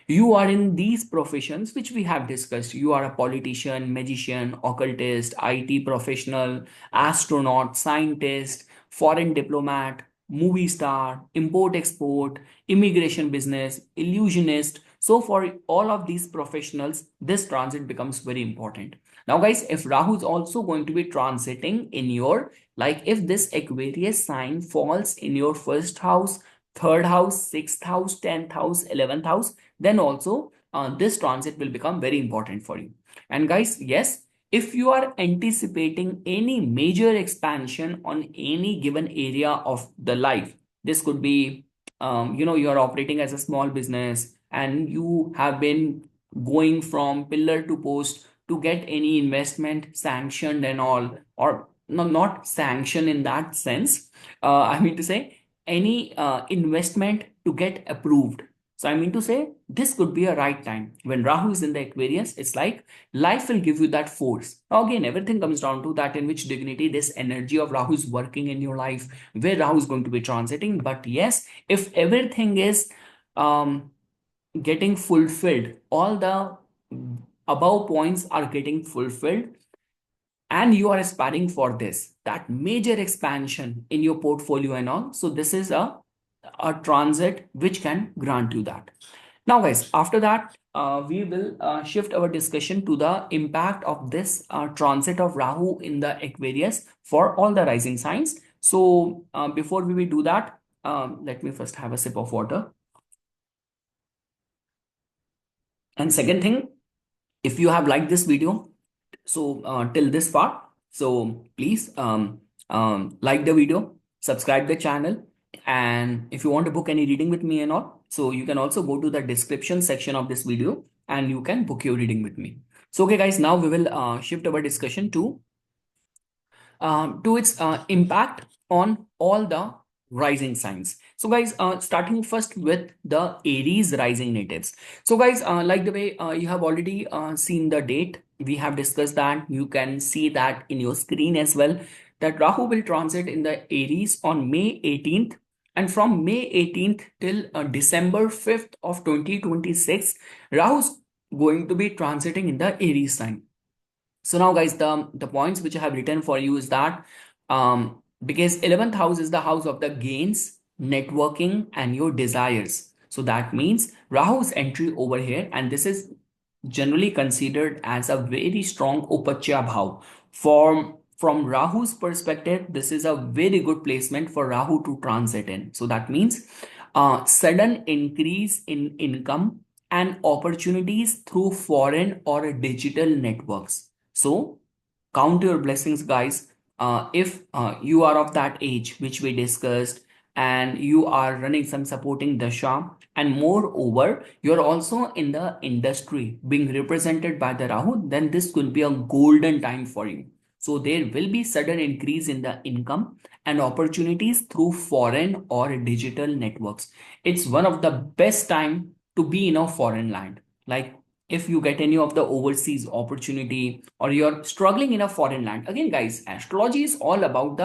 A: You are in these professions which we have discussed. You are a politician, magician, occultist, IT professional, astronaut, scientist, foreign diplomat, movie star, import export, immigration business, illusionist. So for all of these professionals, this transit becomes very important. Now, guys, if Rahu is also going to be transiting in your, like if this Aquarius sign falls in your first house, third house, sixth house, 10th house, 11th house, then also this transit will become very important for you. And guys, yes, if you are anticipating any major expansion on any given area of the life, this could be, you are operating as a small business and you have been going from pillar to post to get any investment sanctioned and all, or no, not sanctioned in that sense. I mean to say, any investment to get approved. So I mean to say, this could be a right time. When Rahu is in the Aquarius, it's like life will give you that force. Now again, everything comes down to that in which dignity this energy of Rahu is working in your life, where Rahu is going to be transiting. But yes, if everything is getting fulfilled, all the above points are getting fulfilled, and you are aspiring for this, that major expansion in your portfolio and all. So this is a transit which can grant you that. Now, guys, after that, we will shift our discussion to the impact of this transit of Rahu in the Aquarius for all the rising signs. So before we will do that, let me first have a sip of water. And second thing, if you have liked this video, so till this part, so please like the video, subscribe the channel, and if you want to book any reading with me and all, so you can also go to the description section of this video and you can book your reading with me. So okay guys, now we will shift our discussion to its impact on all the rising signs. So guys, starting first with the Aries rising natives. So guys, like the way you have already seen the date, we have discussed that. You can see that in your screen as well, that Rahu will transit in the Aries on May 18th, and from May 18th till December 5th of 2026, Rahu's going to be transiting in the Aries sign. So now guys, the points which I have written for you is that because 11th house is the house of the gains, networking, and your desires. So that means Rahu's entry over here, and this is generally considered as a very strong Upachya bhav. From Rahu's perspective, this is a very good placement for Rahu to transit in. So that means sudden increase in income and opportunities through foreign or digital networks. So count your blessings, guys. If you are of that age which we discussed, and you are running some supporting dasha, and moreover you're also in the industry being represented by the Rahu, then this will be a golden time for you. So there will be sudden increase in the income and opportunities through foreign or digital networks. It's one of the best time to be in a foreign land. Like if you get any of the overseas opportunity, or you're struggling in a foreign land, again guys, astrology is all about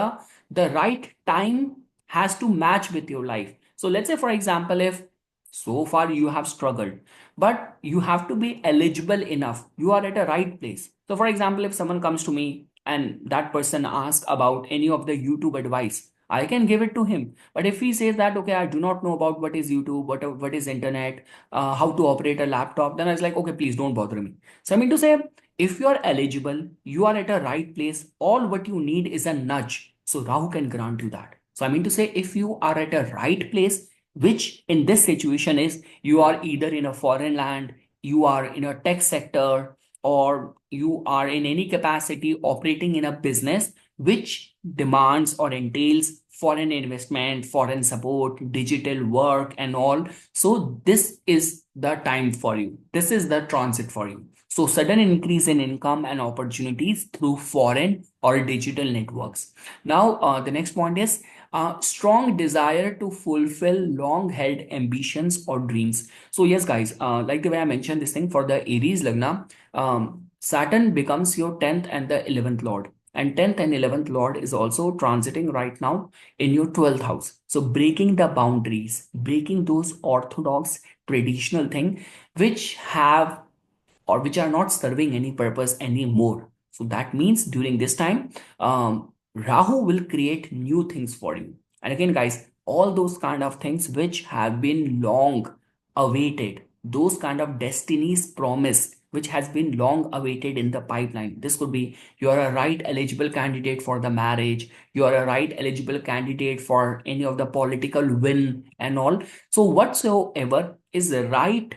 A: the right time has to match with your life. So let's say for example, if so far you have struggled, but you have to be eligible enough, you are at a right place. So for example, if someone comes to me and that person asks about any of the YouTube advice, I can give it to him. But if he says that, okay, I do not know about what is YouTube, what is internet, how to operate a laptop, then I was like, okay, please don't bother me. So I mean to say, if you are eligible, you are at a right place, all what you need is a nudge. So Rahu can grant you that. So I mean to say, if you are at a right place, which in this situation is you are either in a foreign land, you are in a tech sector, or you are in any capacity operating in a business which demands or entails foreign investment, foreign support, digital work, and all. So, this is the time for you. This is the transit for you. So, sudden increase in income and opportunities through foreign or digital networks. Now, the next point is strong desire to fulfill long held ambitions or dreams. So, yes, guys, like the way I mentioned this thing for the Aries Lagna, Saturn becomes your 10th and the 11th lord, and 10th and 11th lord is also transiting right now in your 12th house. So breaking the boundaries, breaking those orthodox traditional thing which have or which are not serving any purpose anymore. So that means during this time, Rahu will create new things for you. And again, guys, all those kind of things which have been long awaited, those kind of destiny's promise which has been long awaited in the pipeline. This could be you are a right eligible candidate for the marriage, you are a right eligible candidate for any of the political win and all. So whatsoever is the right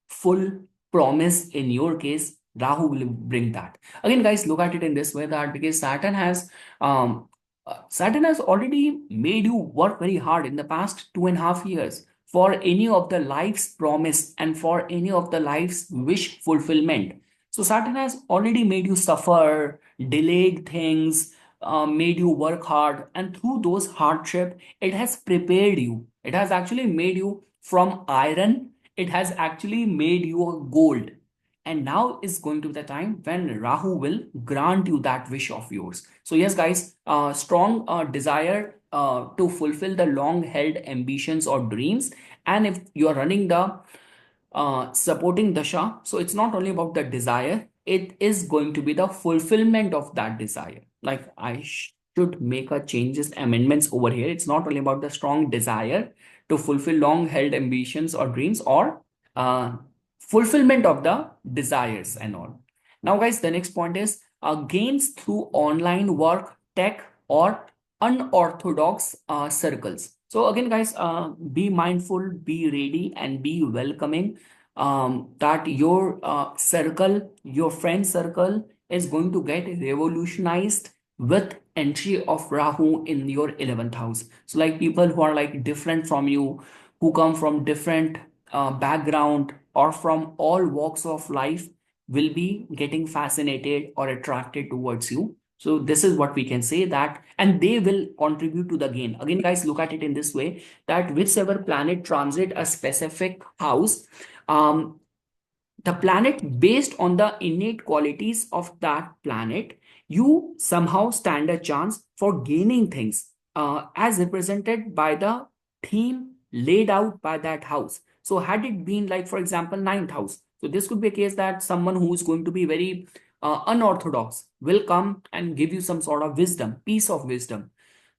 A: full promise in your case, Rahu will bring that. Again, guys, look at it in this way, that because Saturn has already made you work very hard in the past 2.5 years for any of the life's promise and for any of the life's wish fulfillment. So Saturn has already made you suffer, delayed things, made you work hard, and through those hardship, it has prepared you. It has actually made you from iron, it has actually made you a gold. And now is going to be the time when Rahu will grant you that wish of yours. So yes, guys, strong desire to fulfill the long held ambitions or dreams. And if you are running the supporting dasha, so it's not only about the desire, it is going to be the fulfillment of that desire. Like should make a changes amendments over here. It's not only about the strong desire to fulfill long held ambitions or dreams, or uh, fulfillment of the desires and all. Now guys, the next point is gains through online work, tech, or unorthodox circles. So again, guys, be mindful, be ready, and be welcoming that your circle, your friend circle, is going to get revolutionized with entry of Rahu in your 11th house. So like people who are like different from you, who come from different background or from all walks of life, will be getting fascinated or attracted towards you. So this is what we can say, that, and they will contribute to the gain. Again, guys, look at it in this way, that whichever planet transit a specific house, um, the planet, based on the innate qualities of that planet, you somehow stand a chance for gaining things as represented by the theme laid out by that house. So had it been like, for example, ninth house, so this could be a case that someone who is going to be very unorthodox will come and give you some sort of wisdom, piece of wisdom.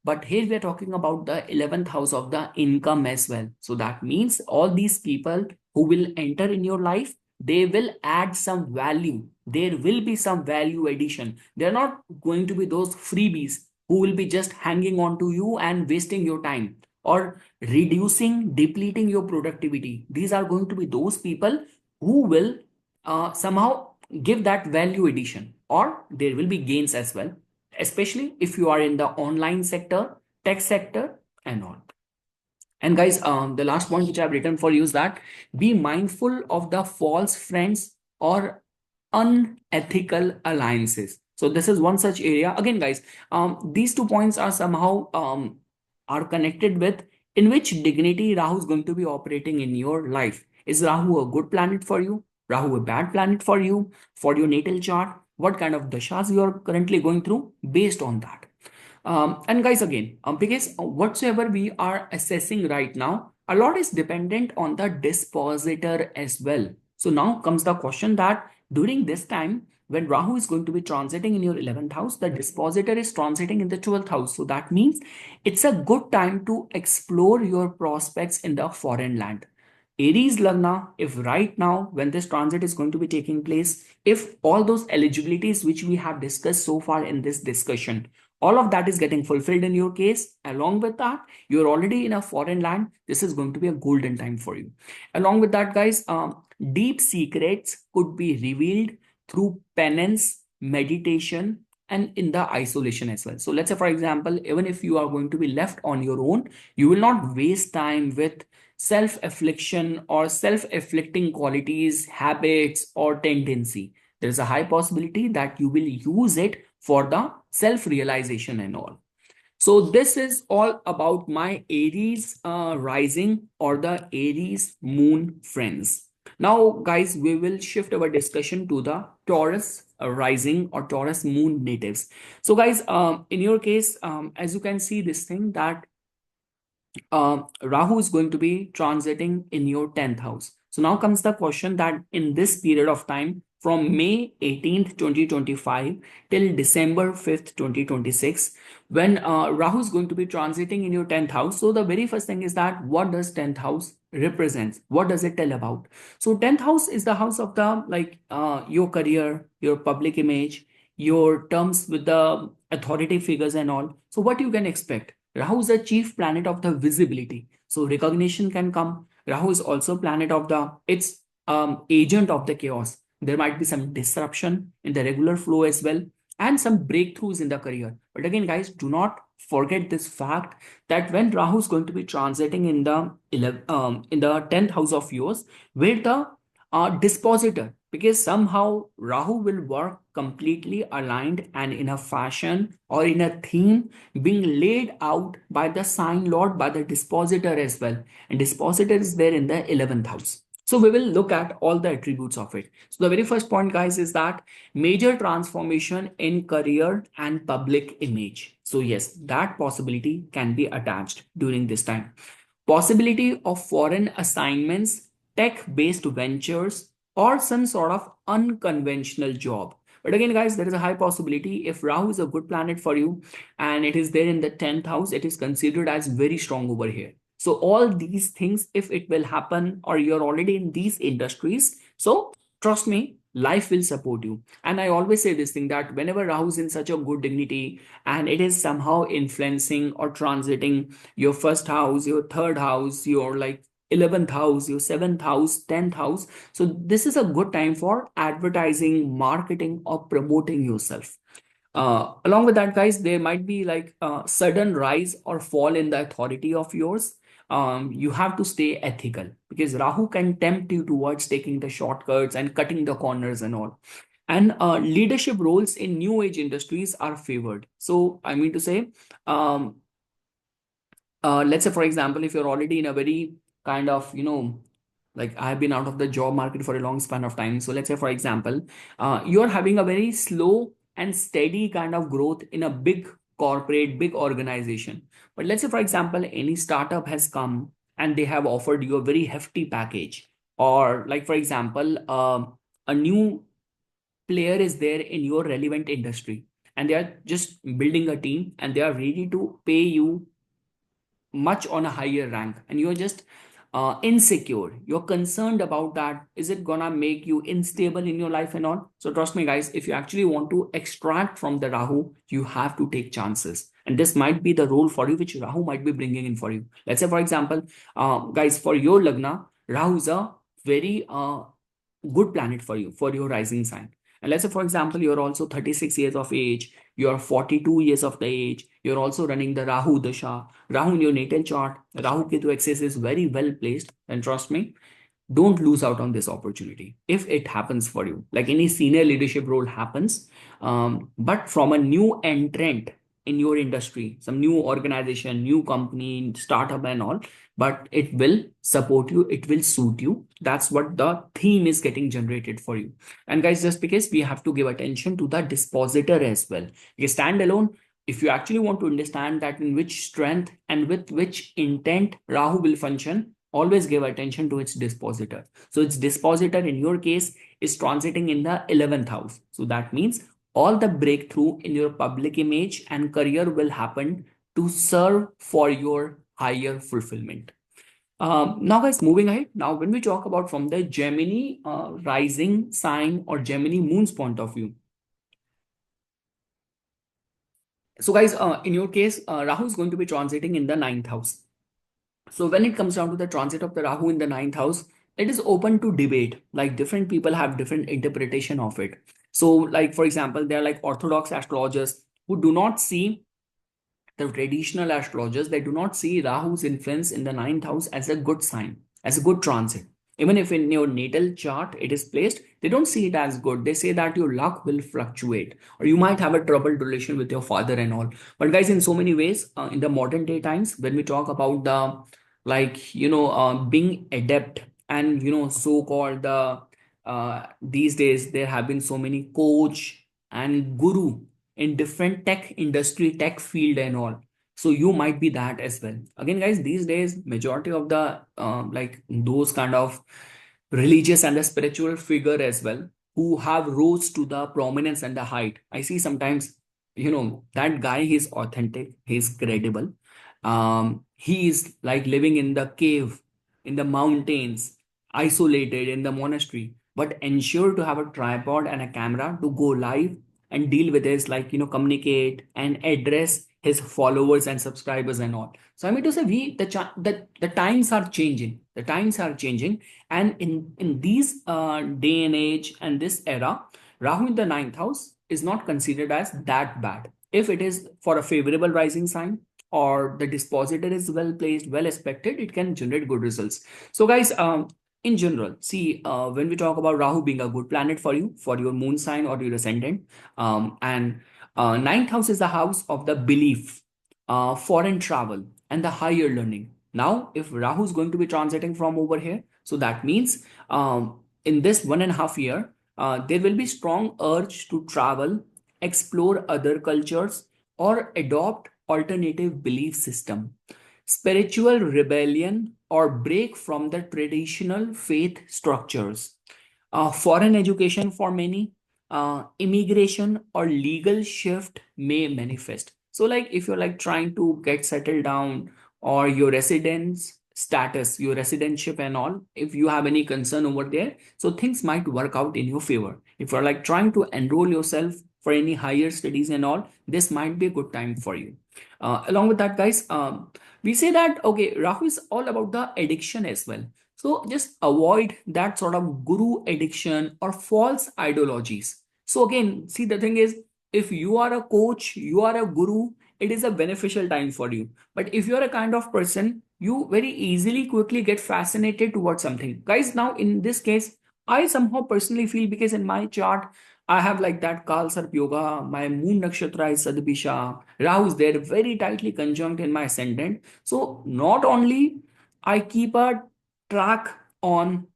A: But here we are talking about the 11th house of the income as well. So that means all these people who will enter in your life, they will add some value. There will be some value addition. They're not going to be those freebies who will be just hanging on to you and wasting your time or reducing, depleting your productivity. These are going to be those people who will somehow give that value addition, or there will be gains as well, especially if you are in the online sector, tech sector, and all. And guys, the last point which I've written for you is that be mindful of the false friends or unethical alliances. So this is one such area. Again, guys, these 2 points are somehow are connected with in which dignity Rahu is going to be operating in your life. Is Rahu a good planet for you? Rahu a bad planet for you? For your natal chart? What kind of dashas you are currently going through? Based on that. And guys, again, because whatsoever we are assessing right now, a lot is dependent on the dispositor as well. So now comes the question that during this time, when Rahu is going to be transiting in your 11th house, the dispositor is transiting in the 12th house. So that means it's a good time to explore your prospects in the foreign land. Aries Lagna, if right now, when this transit is going to be taking place, if all those eligibilities which we have discussed so far in this discussion, all of that is getting fulfilled in your case, along with that, you're already in a foreign land, this is going to be a golden time for you. Along with that, guys, deep secrets could be revealed through penance, meditation, and in the isolation as well. So let's say, for example, even if you are going to be left on your own, you will not waste time with self-affliction or self-afflicting qualities, habits, or tendency. There is a high possibility that you will use it for the self-realization and all. So this is all about my Aries rising or the Aries moon friends. Now, guys, we will shift our discussion to the Taurus rising or Taurus moon natives. So, guys, in your case, as you can see this thing that Rahu is going to be transiting in your 10th house. So now comes the question that in this period of time, from May 18th, 2025 till December 5th, 2026, when Rahu is going to be transiting in your 10th house. So the very first thing is that what does 10th house represents? What does it tell about? So 10th house is the house of the your career, your public image, your terms with the authority figures and all. So what you can expect? Rahu is the chief planet of the visibility. So recognition can come. Rahu is also planet of the, it's agent of the chaos. There might be some disruption in the regular flow as well, and some breakthroughs in the career. But again, guys, do not forget this fact that when Rahu is going to be transiting in the 10th house of yours, where the dispositor, because somehow Rahu will work completely aligned and in a fashion or in a theme being laid out by the sign lord, by the dispositor as well. And dispositor is there in the 11th house. So we will look at all the attributes of it. So the very first point, guys, is that major transformation in career and public image. So yes, that possibility can be attached during this time. Possibility of foreign assignments, tech-based ventures, or some sort of unconventional job. But again, guys, there is a high possibility if Rahu is a good planet for you and it is there in the 10th house, it is considered as very strong over here. So all these things, if it will happen or you're already in these industries, so trust me, life will support you. And I always say this thing, that whenever Rahu is in such a good dignity and it is somehow influencing or transiting your first house, your third house, your like 11th house, your 7th house, 10th house, so this is a good time for advertising, marketing, or promoting yourself. Along with that, guys, there might be like a sudden rise or fall in the authority of yours. You have to stay ethical, because Rahu can tempt you towards taking the shortcuts and cutting the corners and all. And leadership roles in new age industries are favored. So I mean to say, um, let's say for example, if you're already in a very kind of, like I've been out of the job market for a long span of time. So let's say for example, you're having a very slow and steady kind of growth in a big corporate, big organization. But let's say for example, any startup has come and they have offered you a very hefty package, or like for example, a new player is there in your relevant industry, and they are just building a team and they are ready to pay you much on a higher rank, and you're just insecure, you're concerned about that, is it gonna make you unstable in your life and all. So trust me guys, if you actually want to extract from the Rahu, you have to take chances, and this might be the role for you which Rahu might be bringing in for you. Let's say for example, guys, for your Lagna, Rahu is a very good planet for you, for your rising sign. And let's say for example, you're also 36 years of age, you're 42 years of the age, you're also running the Rahu Dasha, Rahu in your natal chart, Rahu Ketu axis is very well placed, and trust me, don't lose out on this opportunity if it happens for you. Like any senior leadership role happens, but from a new entrant in your industry, some new organization, new company, startup, and all. But it will support you, it will suit you. That's what the theme is getting generated for you. And guys, just because we have to give attention to the dispositor as well. You stand alone. If you actually want to understand that in which strength and with which intent Rahu will function, always give attention to its dispositor. So its dispositor in your case is transiting in the 11th house. So that means all the breakthrough in your public image and career will happen to serve for your higher fulfillment. Now, guys, moving ahead. Now, when we talk about from the Gemini rising sign or Gemini moon's point of view. So, guys, in your case, Rahu is going to be transiting in the 9th house. So when it comes down to the transit of the Rahu in the 9th house, it is open to debate. Like different people have different interpretation of it. So, like for example, there are like orthodox astrologers who do not see, the traditional astrologers, they do not see Rahu's influence in the 9th house as a good sign, as a good transit. Even if in your natal chart it is placed, they don't see it as good. They say that your luck will fluctuate, or you might have a troubled relation with your father and all. But guys, in so many ways, in the modern day times, when we talk about the being adept and so-called these days, there have been so many coach and guru in different tech industry, tech field and all. So you might be that as well. Again, guys, these days majority of the like those kind of religious and the spiritual figure as well, who have rose to the prominence and the height, I see sometimes, that guy, he's authentic, he's credible. He is like living in the cave, in the mountains, isolated in the monastery, but ensure to have a tripod and a camera to go live and deal with his, like, communicate and address his followers and subscribers and all. So I mean to say, the times are changing. The times are changing, and in these day and age and this era, Rahu in the 9th house is not considered as that bad if it is for a favorable rising sign, or the dispositor is well placed, well expected, it can generate good results. So guys, in general, see, when we talk about Rahu being a good planet for you, for your moon sign or your ascendant, and 9th house is the house of the belief, foreign travel, and the higher learning. Now, if Rahu is going to be transiting from over here, so that means in this 1.5 year, there will be strong urge to travel, explore other cultures, or adopt alternative belief system, spiritual rebellion, or break from the traditional faith structures. Foreign education for many, immigration or legal shift may manifest. So, like if you're like trying to get settled down, or your residence status, your residentship and all, if you have any concern over there, so things might work out in your favor. If you're like trying to enroll yourself for any higher studies and all, this might be a good time for you. Along with that, guys, we say that okay, Rahu is all about the addiction as well. So just avoid that sort of guru addiction or false ideologies. So again, see, the thing is, if you are a coach, you are a guru, it is a beneficial time for you. But if you're a kind of person, you very easily quickly get fascinated towards something. Guys, now in this case, I somehow personally feel, because in my chart, I have like that Kal Sarp Yoga, my moon nakshatra is Sadbisha, Rahu is there very tightly conjunct in my ascendant. So not only I keep a track on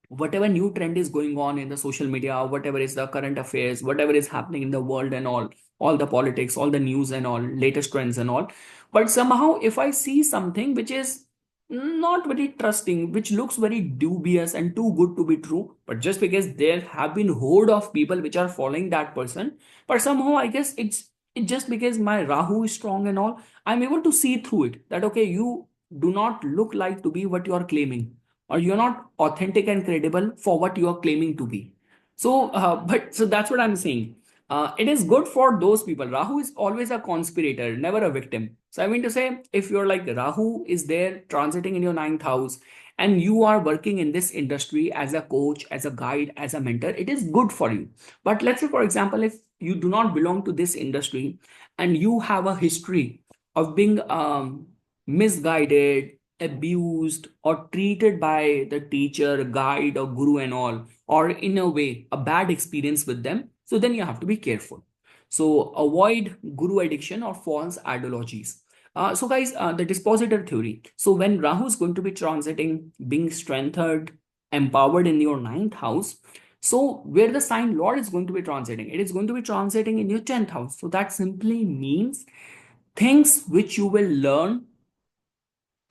A: whatever new trend is going on in the social media, whatever is the current affairs, whatever is happening in the world and all the politics, all the news and all, latest trends and all. But somehow, if I see something which is not very trusting, which looks very dubious and too good to be true, but just because there have been horde of people which are following that person, but somehow I guess it's just because my Rahu is strong and all, I'm able to see through it that okay, you do not look like to be what you are claiming, or you're not authentic and credible for what you are claiming to be. So but so that's what I'm saying. It is good for those people. Rahu is always a conspirator, never a victim. So I mean to say, if you're like Rahu is there transiting in your ninth house, and you are working in this industry as a coach, as a guide, as a mentor, it is good for you. But let's say, for example, if you do not belong to this industry and you have a history of being misguided, abused, or treated by the teacher, guide, or guru and all, or in a way a bad experience with them, so then you have to be careful. So avoid guru addiction or false ideologies. So guys, the dispositor theory. So when Rahu is going to be transiting, being strengthened, empowered in your ninth house, so where the sign Lord is going to be transiting, it is going to be transiting in your 10th house. So that simply means things which you will learn,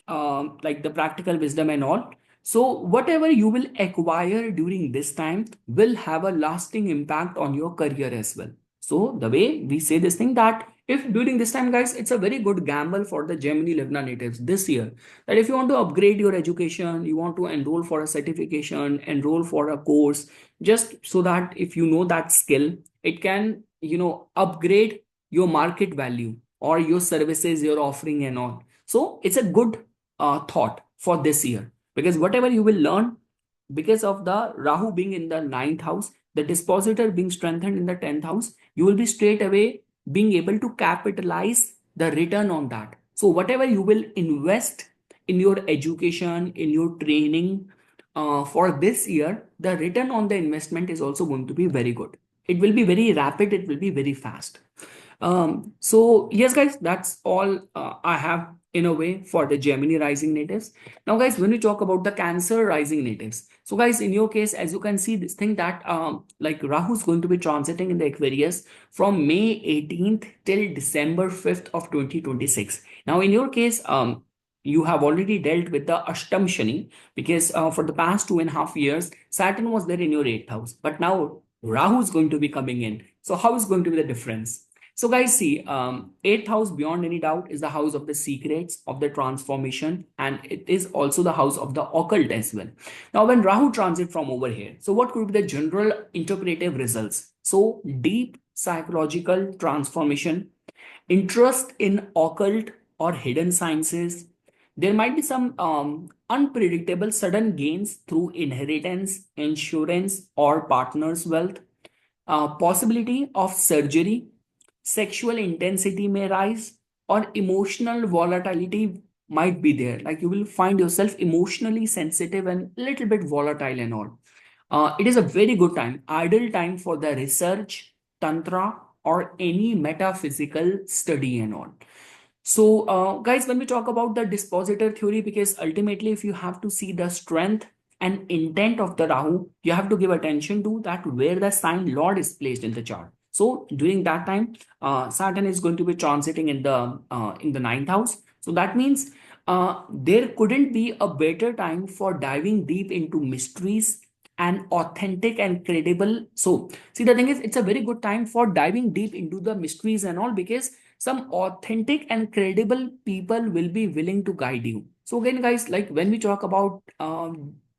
A: like the practical wisdom and all. So whatever you will acquire during this time will have a lasting impact on your career as well. So the way we say this thing, that if during this time, guys, it's a very good gamble for the Gemini Lagna natives this year, that if you want to upgrade your education, you want to enroll for a certification, enroll for a course, just so that if you know that skill, it can, upgrade your market value or your services you're offering and all. So it's a good thought for this year, because whatever you will learn, because of the Rahu being in the ninth house, the dispositor being strengthened in the 10th house, you will be straight away being able to capitalize the return on that. So whatever you will invest in your education, in your training, for this year, the return on the investment is also going to be very good. It will be very rapid, it will be very fast. So yes, guys, that's all I have in a way for the Gemini rising natives. Now, guys, when we talk about the Cancer rising natives, so guys, in your case, as you can see, this thing that like Rahu is going to be transiting in the Aquarius from May 18th till December 5th of 2026. Now, in your case, you have already dealt with the Ashtam Shani, because for the past 2.5 years, Saturn was there in your 8th house, but now Rahu is going to be coming in. So how is going to be the difference? So guys, see, 8th house beyond any doubt is the house of the secrets, of the transformation, and it is also the house of the occult as well. Now, when Rahu transit from over here, so what could be the general interpretive results? So deep psychological transformation, interest in occult or hidden sciences. There might be some unpredictable sudden gains through inheritance, insurance, or partner's wealth. Possibility of surgery, sexual intensity may rise, or emotional volatility might be there. Like you will find yourself emotionally sensitive and a little bit volatile and all. It is a very good time, ideal time for the research, tantra, or any metaphysical study and all. So, guys, when we talk about the dispositor theory, because ultimately, if you have to see the strength and intent of the Rahu, you have to give attention to that where the sign Lord is placed in the chart. So during that time, Saturn is going to be transiting in the ninth house. So that means there couldn't be a better time for diving deep into mysteries and authentic and credible. So see, the thing is, it's a very good time for diving deep into the mysteries and all, because some authentic and credible people will be willing to guide you. So again, guys, like when we talk about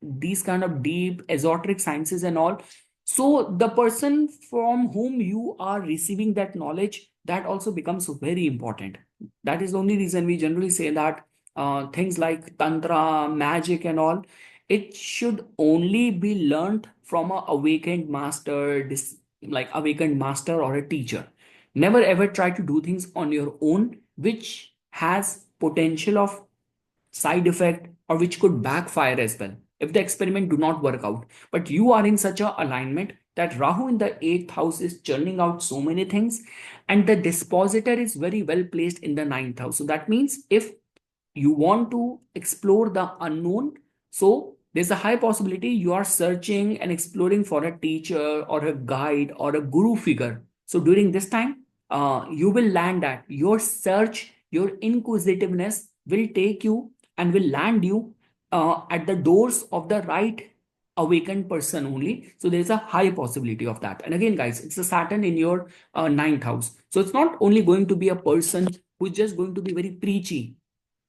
A: these kind of deep esoteric sciences and all, So the person from whom you are receiving that knowledge, that also becomes very important. That is the only reason we generally say that things like tantra, magic, and all, it should only be learned from a awakened master, like awakened master or a teacher. Never ever try to do things on your own, which has potential of side effect or which could backfire as well if the experiment do not work out. But you are in such a alignment that Rahu in the 8th house is churning out so many things, and the dispositor is very well placed in the 9th house. So that means if you want to explore the unknown, so there's a high possibility you are searching and exploring for a teacher or a guide or a guru figure. So during this time, you will land at your search, your inquisitiveness will take you and will land you at the doors of the right awakened person only. So there's a high possibility of that. And again, guys, it's a Saturn in your 9th house. So it's not only going to be a person who's just going to be very preachy.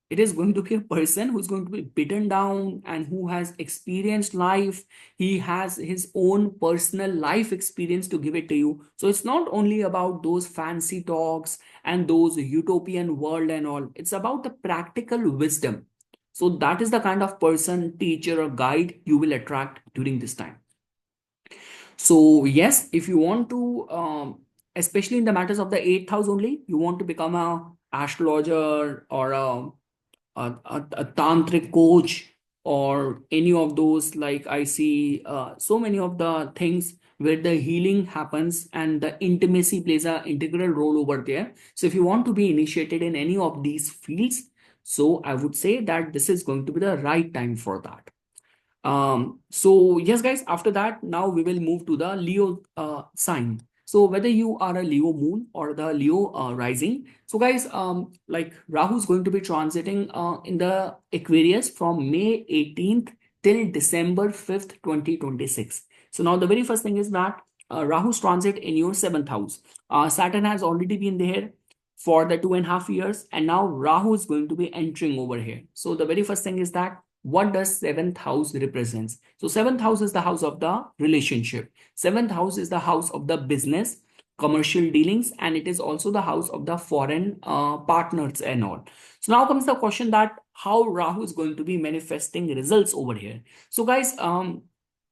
A: It is going to be a person who's going to be beaten down and who has experienced life. He has his own personal life experience to give it to you. So it's not only about those fancy talks and those utopian world and all. It's about the practical wisdom. So that is the kind of person, teacher, or guide you will attract during this time. So yes, if you want to, especially in the matters of the 8th house only, you want to become a astrologer or a tantric coach or any of those, like I see so many of the things where the healing happens and the intimacy plays an integral role over there. So if you want to be initiated in any of these fields, so I would say that this is going to be the right time for that. So yes, guys, after that, now we will move to the Leo sign. So whether you are a Leo moon or the Leo rising, so guys, like Rahu is going to be transiting in the Aquarius from May 18th till December 5th, 2026. So now the very first thing is that Rahu's transit in your 7th house. Saturn has already been there for the 2.5 years, and now Rahu is going to be entering over here. So the very first thing is that what does 7th house represents? So 7th house is the house of the relationship. 7th house is the house of the business, commercial dealings, and it is also the house of the foreign partners and all. So now comes the question that how Rahu is going to be manifesting results over here. So guys,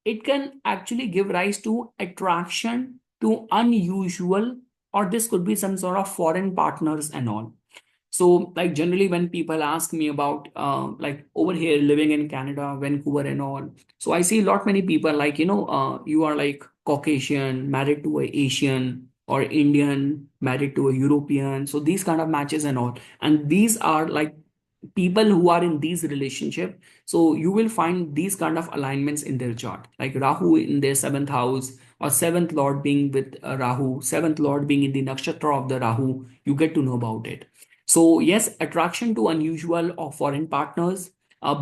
A: it can actually give rise to attraction to unusual, or this could be some sort of foreign partners and all. So, like generally, when people ask me about like over here living in Canada, Vancouver, and all, so I see a lot many people like you are like Caucasian, married to a Asian, or Indian, married to a European. So these kind of matches and all, and these are like people who are in these relationship. So you will find these kind of alignments in their chart, like Rahu in their 7th house, or 7th lord being with Rahu, 7th lord being in the nakshatra of the Rahu. You get to know about it. So yes, attraction to unusual or foreign partners,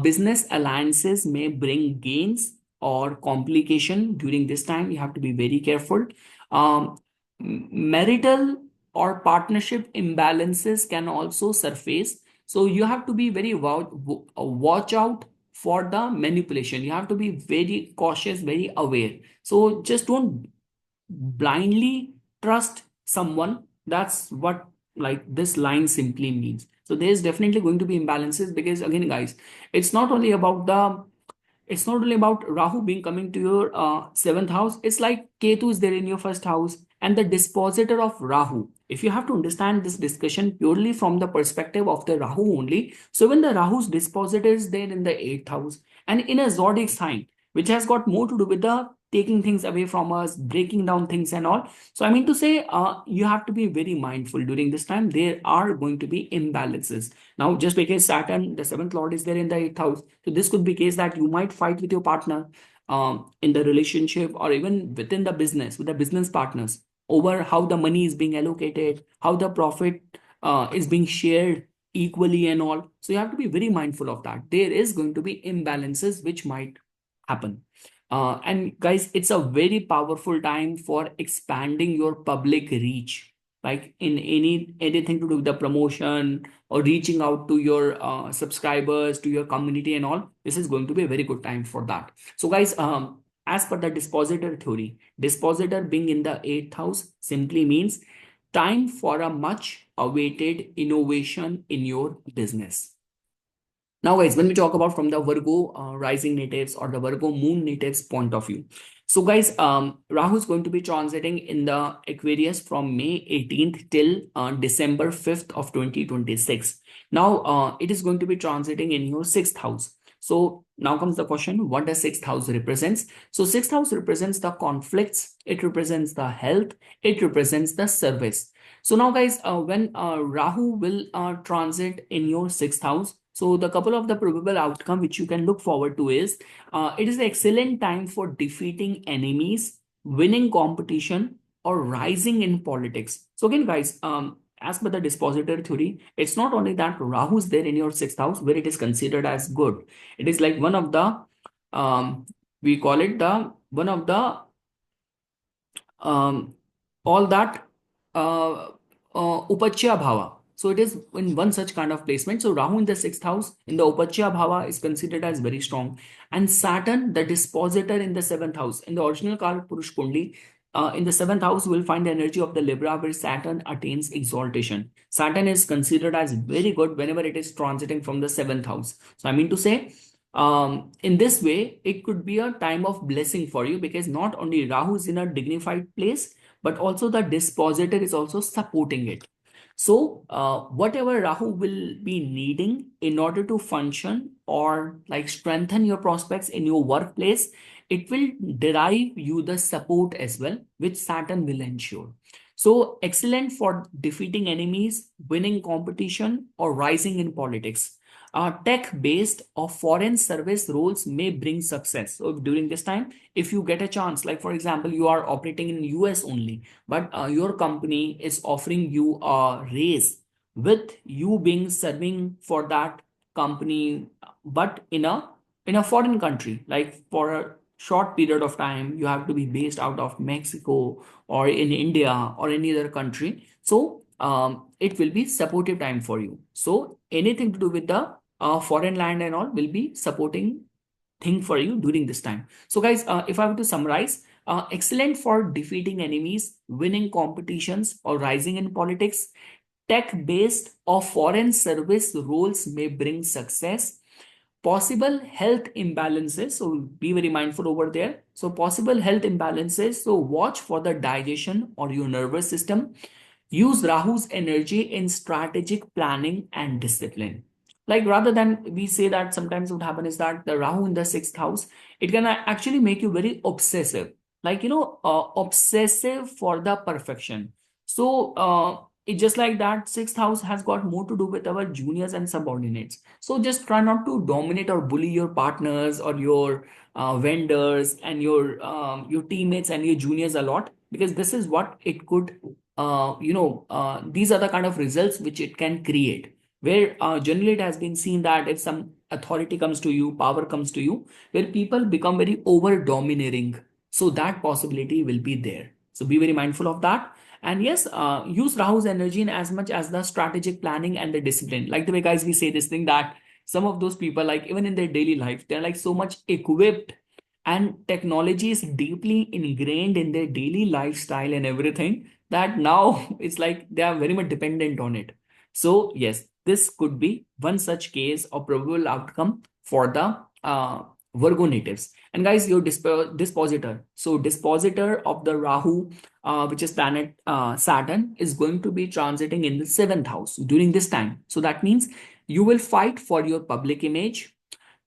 A: business alliances may bring gains or complication during this time. You have to be very careful. um, Marital or partnership imbalances can also surface. So you have to be very watch out for the manipulation. You have to be very cautious, very aware. So just don't blindly trust someone. That's what like this line simply means. So there's definitely going to be imbalances, because again, guys, it's not only about the it's not only about Rahu being coming to your 7th house. It's like Ketu is there in your 1st house and the dispositor of Rahu. If you have to understand this discussion purely from the perspective of the Rahu only, so when the Rahu's dispositor is there in the 8th house and in a zodiac sign, which has got more to do with the taking things away from us, breaking down things and all. So I mean to say, you have to be very mindful during this time. There are going to be imbalances. Now, just because Saturn, the 7th lord, is there in the 8th house, so this could be case that you might fight with your partner in the relationship, or even within the business with the business partners over how the money is being allocated, how the profit is being shared equally and all. So you have to be very mindful of that. There is going to be imbalances which might happen. And guys, it's a very powerful time for expanding your public reach, like in anything to do with the promotion or reaching out to your subscribers, to your community and all. This is going to be a very good time for that. So guys, as per the dispositor theory, dispositor being in the 8th house simply means time for a much awaited innovation in your business. Now, guys, when we talk about from the Virgo rising natives or the Virgo moon natives point of view, so guys, Rahu is going to be transiting in the Aquarius from May 18th till December 5th of 2026. Now, it is going to be transiting in your 6th house. So now comes the question, what does 6th house represents? So 6th house represents the conflicts, it represents the health, it represents the service. So now, guys, when Rahu will transit in your 6th house, so the couple of the probable outcome which you can look forward to is it is an excellent time for defeating enemies, winning competition, or rising in politics. So again, guys, as per the dispositor theory, it's not only that Rahu is there in your 6th house where it is considered as good. It is like one of the we call it the one of the all that upachya bhava. So it is in one such kind of placement. So Rahu in the 6th house in the upachya bhava is considered as very strong, and Saturn, the dispositor, in the 7th house in the original Kal Purush Kundi. In the 7th house, we will find the energy of the Libra where Saturn attains exaltation. Saturn is considered as very good whenever it is transiting from the 7th house. So I mean to say, in this way, it could be a time of blessing for you because not only Rahu is in a dignified place, but also the dispositor is also supporting it. So whatever Rahu will be needing in order to function or like strengthen your prospects in your workplace, it will derive you the support as well, which Saturn will ensure. So excellent for defeating enemies, winning competition, or rising in politics. Tech-based or foreign service roles may bring success. So during this time, if you get a chance, like for example, you are operating in US only, but your company is offering you a raise with you being serving for that company, but in a foreign country, like for a short period of time, you have to be based out of Mexico or in India or any other country. So it will be supportive time for you. So anything to do with the foreign land and all will be supporting thing for you during this time. So guys, if I were to summarize, excellent for defeating enemies, winning competitions, or rising in politics. Tech-based or foreign service roles may bring success. Possible health imbalances, so be very mindful over there. So possible health imbalances, so watch for the digestion or your nervous system. Use Rahu's energy in strategic planning and discipline. Like rather than we say that sometimes what happen is that the Rahu in the 6th house, it can actually make you very obsessive, like obsessive for the perfection. So it just like that 6th house has got more to do with our juniors and subordinates. So just try not to dominate or bully your partners or your vendors and your teammates and your juniors a lot, because this is what it could these are the kind of results which it can create, where generally it has been seen that if some authority comes to you, power comes to you, where people become very over domineering, so that possibility will be there. So be very mindful of that. And yes, use Rahu's energy in as much as the strategic planning and the discipline. Like the way guys we say this thing that some of those people, like even in their daily life, they're like so much equipped and technology is deeply ingrained in their daily lifestyle and everything that now it's like they are very much dependent on it. So yes, this could be one such case or probable outcome for the Virgo natives. And guys, your dispositor. So dispositor of the Rahu, which is planet Saturn, is going to be transiting in the 7th house during this time. So that means you will fight for your public image,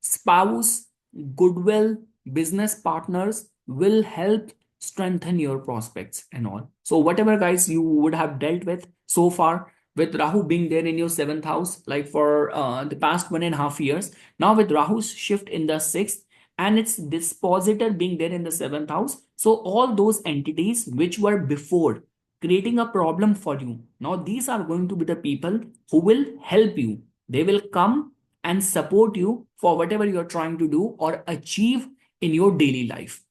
A: spouse, goodwill, business partners will help strengthen your prospects and all. So whatever guys you would have dealt with so far, with Rahu being there in your 7th house, like for the past 1.5 years, now with Rahu's shift in the 6th and its dispositor being there in the 7th house, so all those entities which were before creating a problem for you, now these are going to be the people who will help you. They will come and support you for whatever you're trying to do or achieve in your daily life.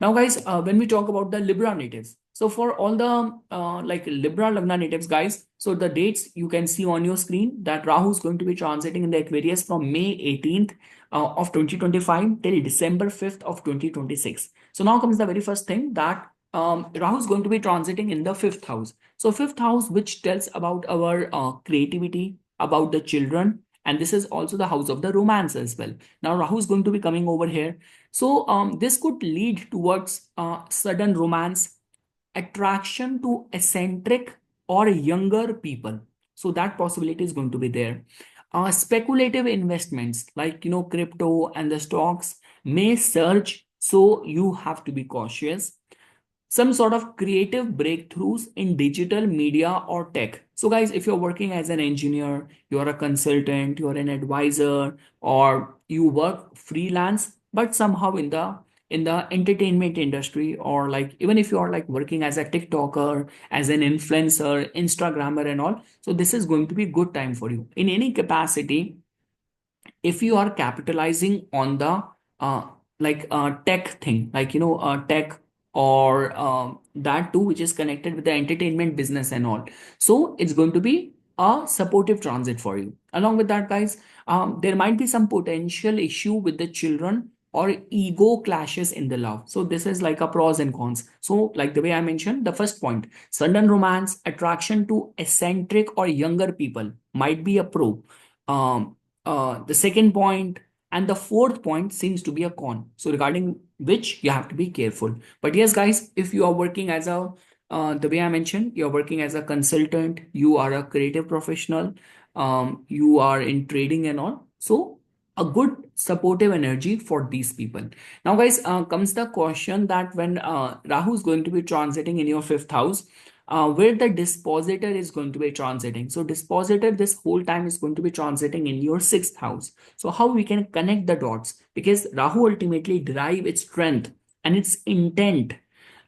A: Now, guys, when we talk about the Libra natives, So for all the like Libra Lagna natives, guys, so the dates you can see on your screen that Rahu is going to be transiting in the Aquarius from May 18th of 2025 till December 5th of 2026. So now comes the very first thing that Rahu is going to be transiting in the fifth house. So fifth house, which tells about our creativity, about the children, and this is also the house of the romance as well. Now Rahu is going to be coming over here. So this could lead towards sudden romance, attraction to eccentric or younger people. So that possibility is going to be there. Speculative investments like crypto and the stocks may surge, so you have to be cautious. Some sort of creative breakthroughs in digital media or tech. So guys, if you're working as an engineer, you're a consultant, you're an advisor, or you work freelance but somehow in the entertainment industry, or like even if you are like working as a TikToker, as an influencer, Instagrammer and all, so this is going to be good time for you in any capacity. If you are capitalizing on the uh, tech thing, like tech, or that too which is connected with the entertainment business and all, so it's going to be a supportive transit for you. Along with that, guys, there might be some potential issue with the children or ego clashes in the love. So this is like a pros and cons. So like the way I mentioned, the first point, sudden romance, attraction to eccentric or younger people might be a pro. The second point and the fourth point seems to be a con. So regarding which you have to be careful. But yes, guys, if you are working as a the way I mentioned, you're working as a consultant, you are a creative professional, you are in trading and all. So a good supportive energy for these people. Now, guys, comes the question that when Rahu is going to be transiting in your fifth house, where the dispositor is going to be transiting. So dispositor this whole time is going to be transiting in your sixth house. So how we can connect the dots? Because Rahu ultimately derive its strength and its intent.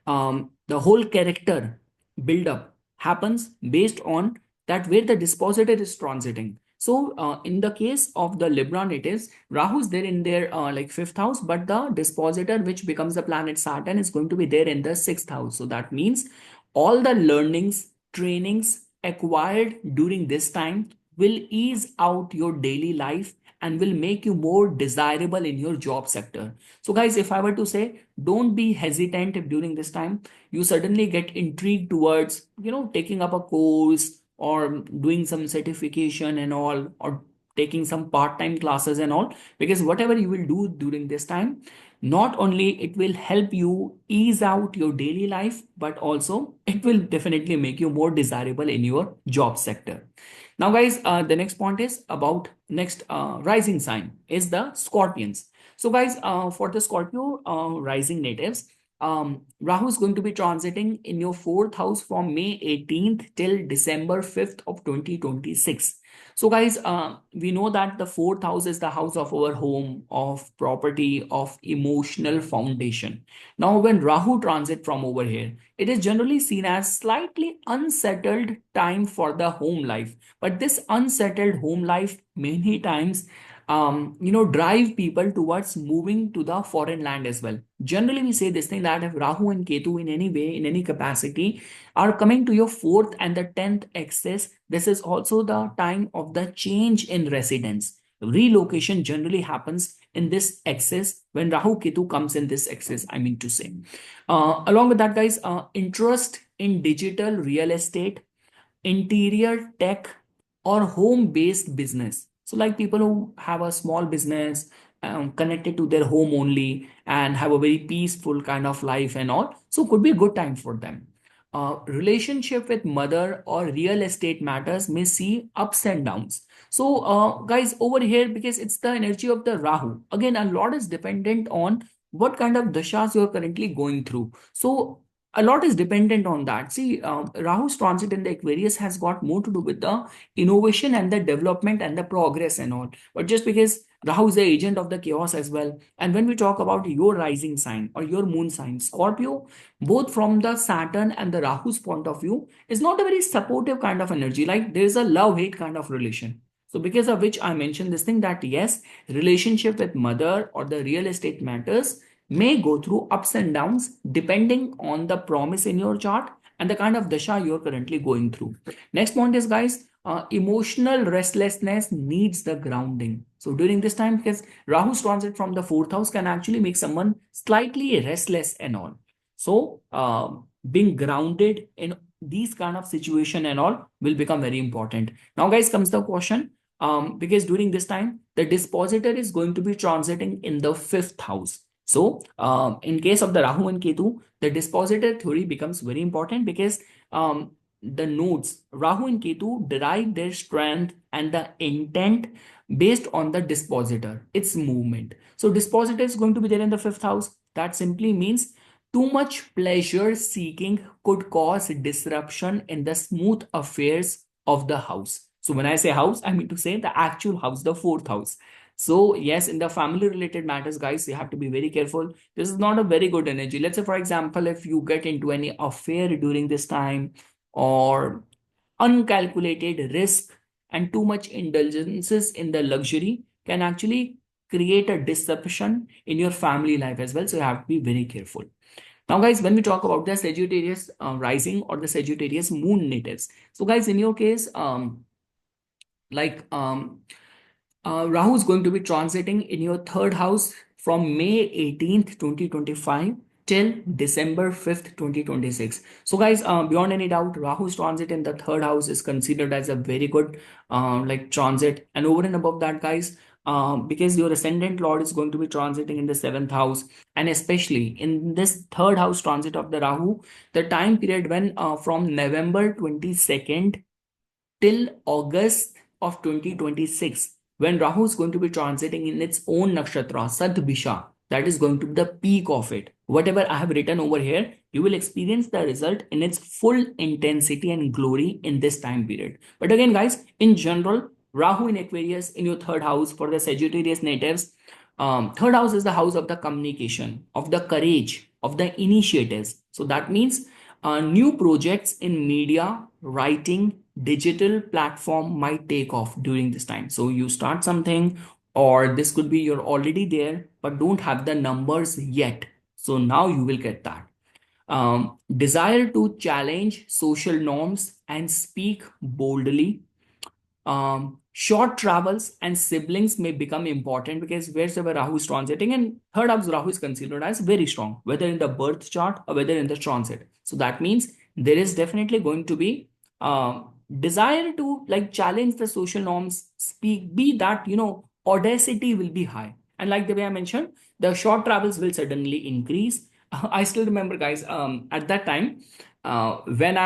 A: The whole character build up happens based on that where the dispositor is transiting. So in the case of the Libra natives, Rahu is there in their like fifth house, but the dispositor, which becomes the planet Saturn, is going to be there in the sixth house. So that means all the learnings, trainings acquired during this time will ease out your daily life and will make you more desirable in your job sector. So guys, if I were to say, don't be hesitant if during this time you suddenly get intrigued towards, taking up a course or doing some certification and all, or taking some part-time classes and all, because whatever you will do during this time, not only it will help you ease out your daily life, but also it will definitely make you more desirable in your job sector. Now, guys, the next point is about next rising sign is the Scorpions. So, guys, for the Scorpio rising natives, Rahu is going to be transiting in your fourth house from May 18th till December 5th of 2026. So, guys, we know that the fourth house is the house of our home, of property, of emotional foundation. Now, when Rahu transit from over here, it is generally seen as slightly unsettled time for the home life. But this unsettled home life many times drive people towards moving to the foreign land as well. Generally, we say this thing that if Rahu and Ketu in any way, in any capacity, are coming to your fourth and the 10th axis, this is also the time of the change in residence. Relocation generally happens in this axis when Rahu Ketu comes in this axis, I mean to say. Along with that, guys, interest in digital real estate, interior tech, or home-based business. So like people who have a small business connected to their home only and have a very peaceful kind of life and all, so could be a good time for them. Relationship with mother or real estate matters may see ups and downs. So guys, over here, because it's the energy of the Rahu, again a lot is dependent on what kind of dashas you're currently going through. So a lot is dependent on that. See, Rahu's transit in the Aquarius has got more to do with the innovation and the development and the progress and all. But just because Rahu is the agent of the chaos as well. And when we talk about your rising sign or your moon sign, Scorpio, both from the Saturn and the Rahu's point of view, is not a very supportive kind of energy. Like there is a love-hate kind of relation. So because of which I mentioned this thing that yes, relationship with mother or the real estate matters may go through ups and downs depending on the promise in your chart and the kind of dasha you're currently going through. Next point is, guys, emotional restlessness needs the grounding. So during this time, because Rahu's transit from the fourth house can actually make someone slightly restless and all. So being grounded in these kind of situation and all will become very important. Now, guys, comes the question. Because during this time, the dispositor is going to be transiting in the fifth house. So, in case of the Rahu and Ketu, the dispositor theory becomes very important because the nodes Rahu and Ketu derive their strength and the intent based on the dispositor, its movement. So, dispositor is going to be there in the fifth house. That simply means too much pleasure seeking could cause disruption in the smooth affairs of the house. So when I say house, I mean to say the actual house, the fourth house. So yes, in the family related matters, guys, you have to be very careful. This is not a very good energy. Let's say, for example, if you get into any affair during this time, or uncalculated risk and too much indulgences in the luxury can actually create a disruption in your family life as well. So you have to be very careful. Now, guys, when we talk about the Sagittarius rising or the Sagittarius moon natives, so guys, in your case, like Rahu is going to be transiting in your third house from May 18th, 2025 till December 5th, 2026. So, guys, beyond any doubt, Rahu's transit in the third house is considered as a very good like transit. And over and above that, guys, because your ascendant lord is going to be transiting in the seventh house, and especially in this third house transit of the Rahu, the time period when from November 22nd till August of 2026, when Rahu is going to be transiting in its own nakshatra, Sadbisha, that is going to be the peak of it. Whatever I have written over here, you will experience the result in its full intensity and glory in this time period. But again, guys, in general, Rahu in Aquarius in your third house for the Sagittarius natives, third house is the house of the communication, of the courage, of the initiatives. So that means new projects in media, writing, digital platform might take off during this time. So you start something, or this could be you're already there but don't have the numbers yet. So now you will get that. Desire to challenge social norms and speak boldly. Short travels and siblings may become important because wherever Rahu is transiting, and third house Rahu is considered as very strong, whether in the birth chart or whether in the transit. So that means there is definitely going to be desire to like challenge the social norms, speak, be that, audacity will be high. And like the way I mentioned, the short travels will suddenly increase. I still remember, guys, at that time, when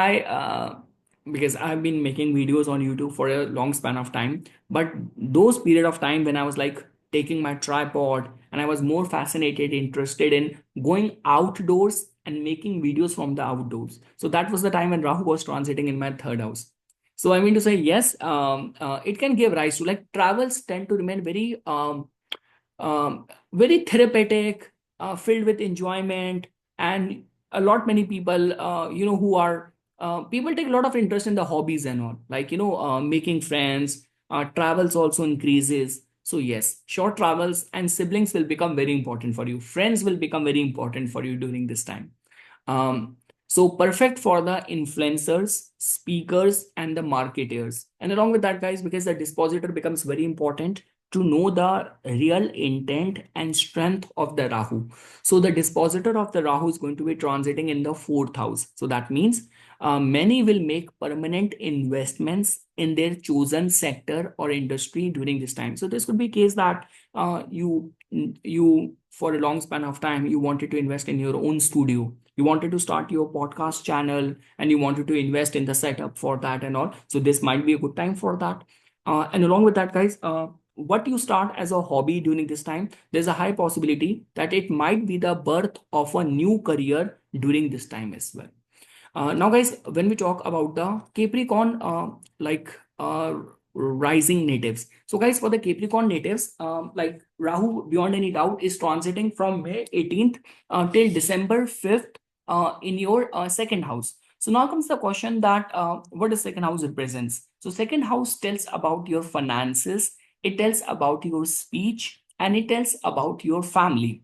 A: because I've been making videos on YouTube for a long span of time. But those period of time when I was like taking my tripod and I was more fascinated, interested in going outdoors and making videos from the outdoors. So that was the time when Rahu was transiting in my third house. So I mean to say, yes, it can give rise to like travels tend to remain very therapeutic, filled with enjoyment, and a lot many people, who are people take a lot of interest in the hobbies and all, like making friends. Travels also increases. So yes, short travels and siblings will become very important for you. Friends will become very important for you during this time. Um, so perfect for the influencers, speakers, and the marketers. And along with that, guys, because the dispositor becomes very important to know the real intent and strength of the Rahu. So the dispositor of the Rahu is going to be transiting in the fourth house. So that means many will make permanent investments in their chosen sector or industry during this time. So this could be a case that you for a long span of time you wanted to invest in your own studio, you wanted to start your podcast channel, and you wanted to invest in the setup for that and all. So this might be a good time for that. And along with that, guys, what you start as a hobby during this time, there's a high possibility that it might be the birth of a new career during this time as well. Now, guys, when we talk about the Capricorn, rising natives. So, guys, for the Capricorn natives, like Rahu, beyond any doubt, is transiting from May 18th till December 5th in your second house. So now comes the question that what does second house represents? So second house tells about your finances, it tells about your speech, and it tells about your family.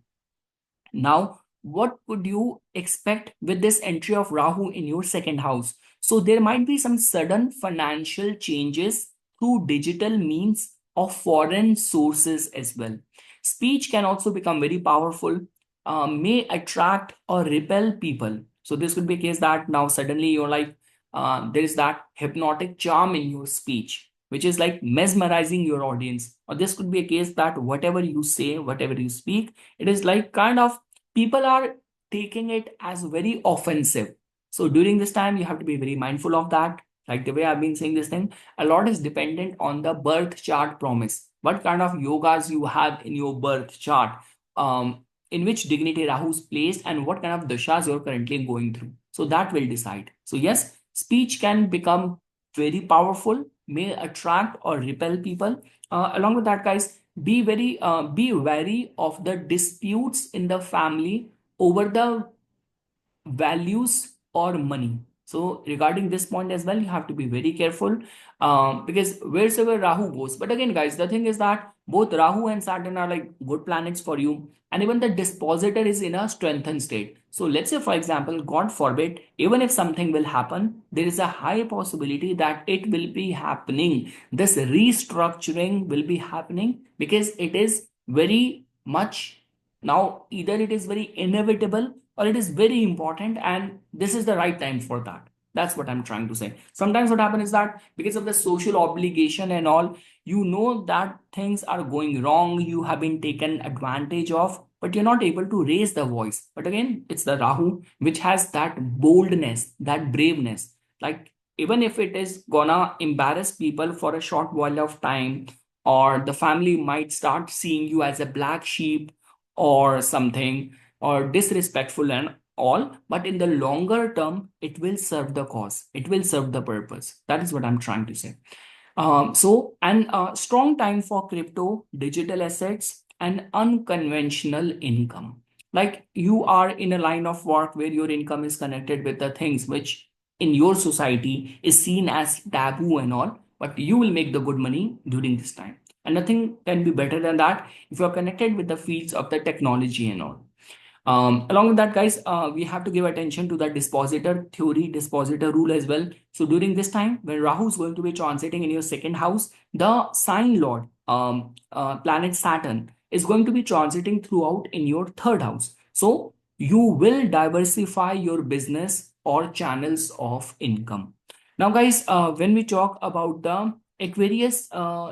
A: Now, what could you expect with this entry of Rahu in your second house? So there might be some sudden financial changes through digital means of foreign sources as well. Speech can also become very powerful, may attract or repel people. So this could be a case that now suddenly you're like, there is that hypnotic charm in your speech, which is like mesmerizing your audience. Or this could be a case that whatever you say, whatever you speak, it is like kind of people are taking it as very offensive. So during this time, you have to be very mindful of that. Like the way I've been saying this thing, a lot is dependent on the birth chart promise. What kind of yogas you have in your birth chart, in which dignity Rahu is placed, and what kind of dashas you're currently going through. So that will decide. So yes, speech can become very powerful, may attract or repel people. Along with that, guys, be wary of the disputes in the family over the values or money. So regarding this point as well, you have to be very careful, because wheresoever Rahu goes. But again, guys, the thing is that both Rahu and Saturn are like good planets for you, and even the dispositor is in a strengthened state. So let's say, for example, God forbid, even if something will happen, there is a high possibility that it will be happening. This restructuring will be happening because it is very much now, either it is very inevitable or it is very important, and this is the right time for that. That's what I'm trying to say. Sometimes what happens is that because of the social obligation and all, you know that things are going wrong, you have been taken advantage of, but you're not able to raise the voice. But again, it's the Rahu which has that boldness, that braveness. Like, even if it is gonna embarrass people for a short while of time, or the family might start seeing you as a black sheep or something, or disrespectful and all, but in the longer term it will serve the cause, it will serve the purpose. That is what I'm trying to say. So, and strong time for crypto, digital assets, and unconventional income. Like, you are in a line of work where your income is connected with the things which in your society is seen as taboo and all, but you will make the good money during this time. And nothing can be better than that if you're connected with the fields of the technology and all. Along with that, guys, we have to give attention to the dispositor theory, dispositor rule as well. So during this time, when Rahu is going to be transiting in your second house, the sign lord, planet Saturn, is going to be transiting throughout in your third house. So you will diversify your business or channels of income. Now, guys, when we talk about the Aquarius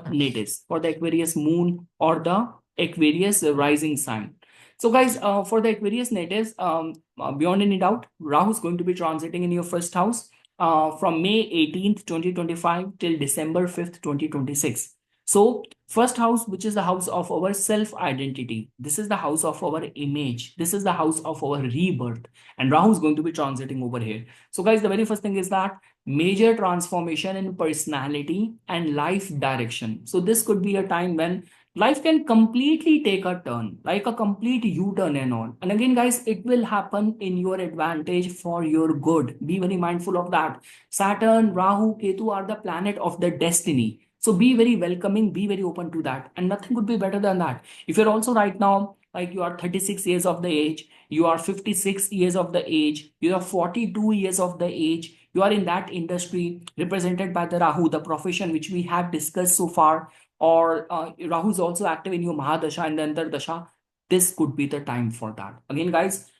A: natives, for the Aquarius moon or the Aquarius rising sign. So, guys, for the Aquarius natives, beyond any doubt, Rahu is going to be transiting in your first house from May 18th, 2025 till December 5th, 2026. So, first house, which is the house of our self identity, this is the house of our image, this is the house of our rebirth, and Rahu is going to be transiting over here. So, guys, the very first thing is that major transformation in personality and life direction. So, this could be a time when life can completely take a turn, like a complete U-turn and all. And again, guys, it will happen in your advantage for your good. Be very mindful of that. Saturn, Rahu, Ketu are the planet of the destiny. So be very welcoming, be very open to that. And nothing could be better than that. If you're also right now, like you are 36 years of the age, you are 56 years of the age, you are 42 years of the age, you are in that industry represented by the Rahu, the profession which we have discussed so far, or Rahu is also active in your Mahadasha and the Antardasha, this could be the time for that. Again, guys,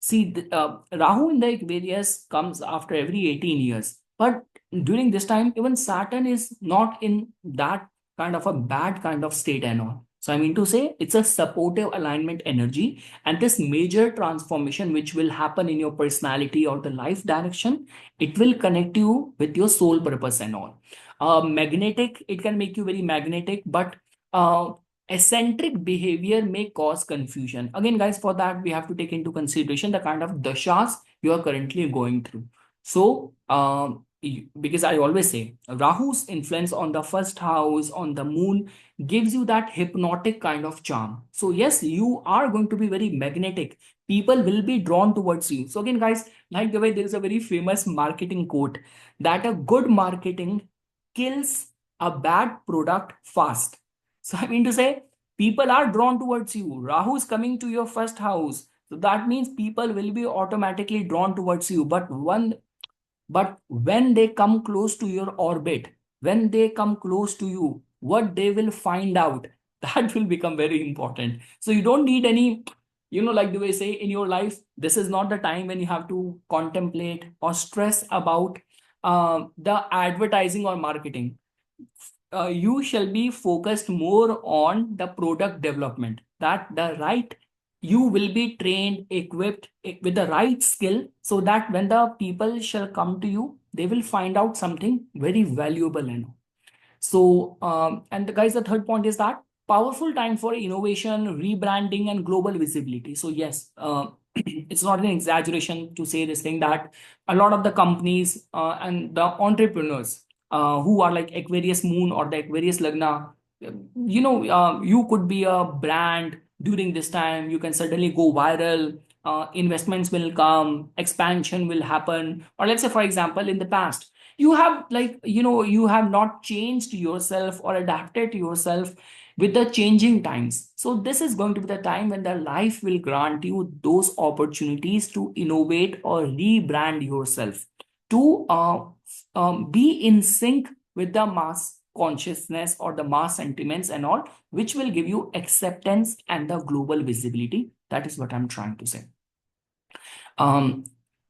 A: see, Rahu in the Aquarius comes after every 18 years. But during this time, even Saturn is not in that kind of a bad kind of state and all. So I mean to say, it's a supportive alignment energy, and this major transformation which will happen in your personality or the life direction, it will connect you with your soul purpose and all. Magnetic, it can make you very magnetic, but eccentric behavior may cause confusion. Again, guys, for that, we have to take into consideration the kind of dashas you are currently going through. So, because I always say, Rahu's influence on the first house, on the moon, gives you that hypnotic kind of charm. So, yes, you are going to be very magnetic. People will be drawn towards you. So, again, guys, like the way there is a very famous marketing quote that a good marketing kills a bad product fast. So I mean to say, people are drawn towards you. Rahu is coming to your first house. So that means people will be automatically drawn towards you. But when they come close to your orbit, when they come close to you, what they will find out, that will become very important. So you don't need any, like the way say in your life, this is not the time when you have to contemplate or stress about the advertising or marketing. You shall be focused more on the product development, that the right, you will be trained, equipped with the right skill, so that when the people shall come to you, they will find out something very valuable and so, and the guys, the third point is that powerful time for innovation, rebranding, and global visibility. So, yes, it's not an exaggeration to say this thing that a lot of the companies and the entrepreneurs who are like Aquarius Moon or the Aquarius Lagna, you could be a brand during this time. You can certainly go viral. Investments will come, expansion will happen. Or let's say, for example, in the past, you have you have not changed yourself or adapted yourself with the changing times. So this is going to be the time when the life will grant you those opportunities to innovate or rebrand yourself, to be in sync with the mass consciousness or the mass sentiments and all, which will give you acceptance and the global visibility. That is what I'm trying to say. um,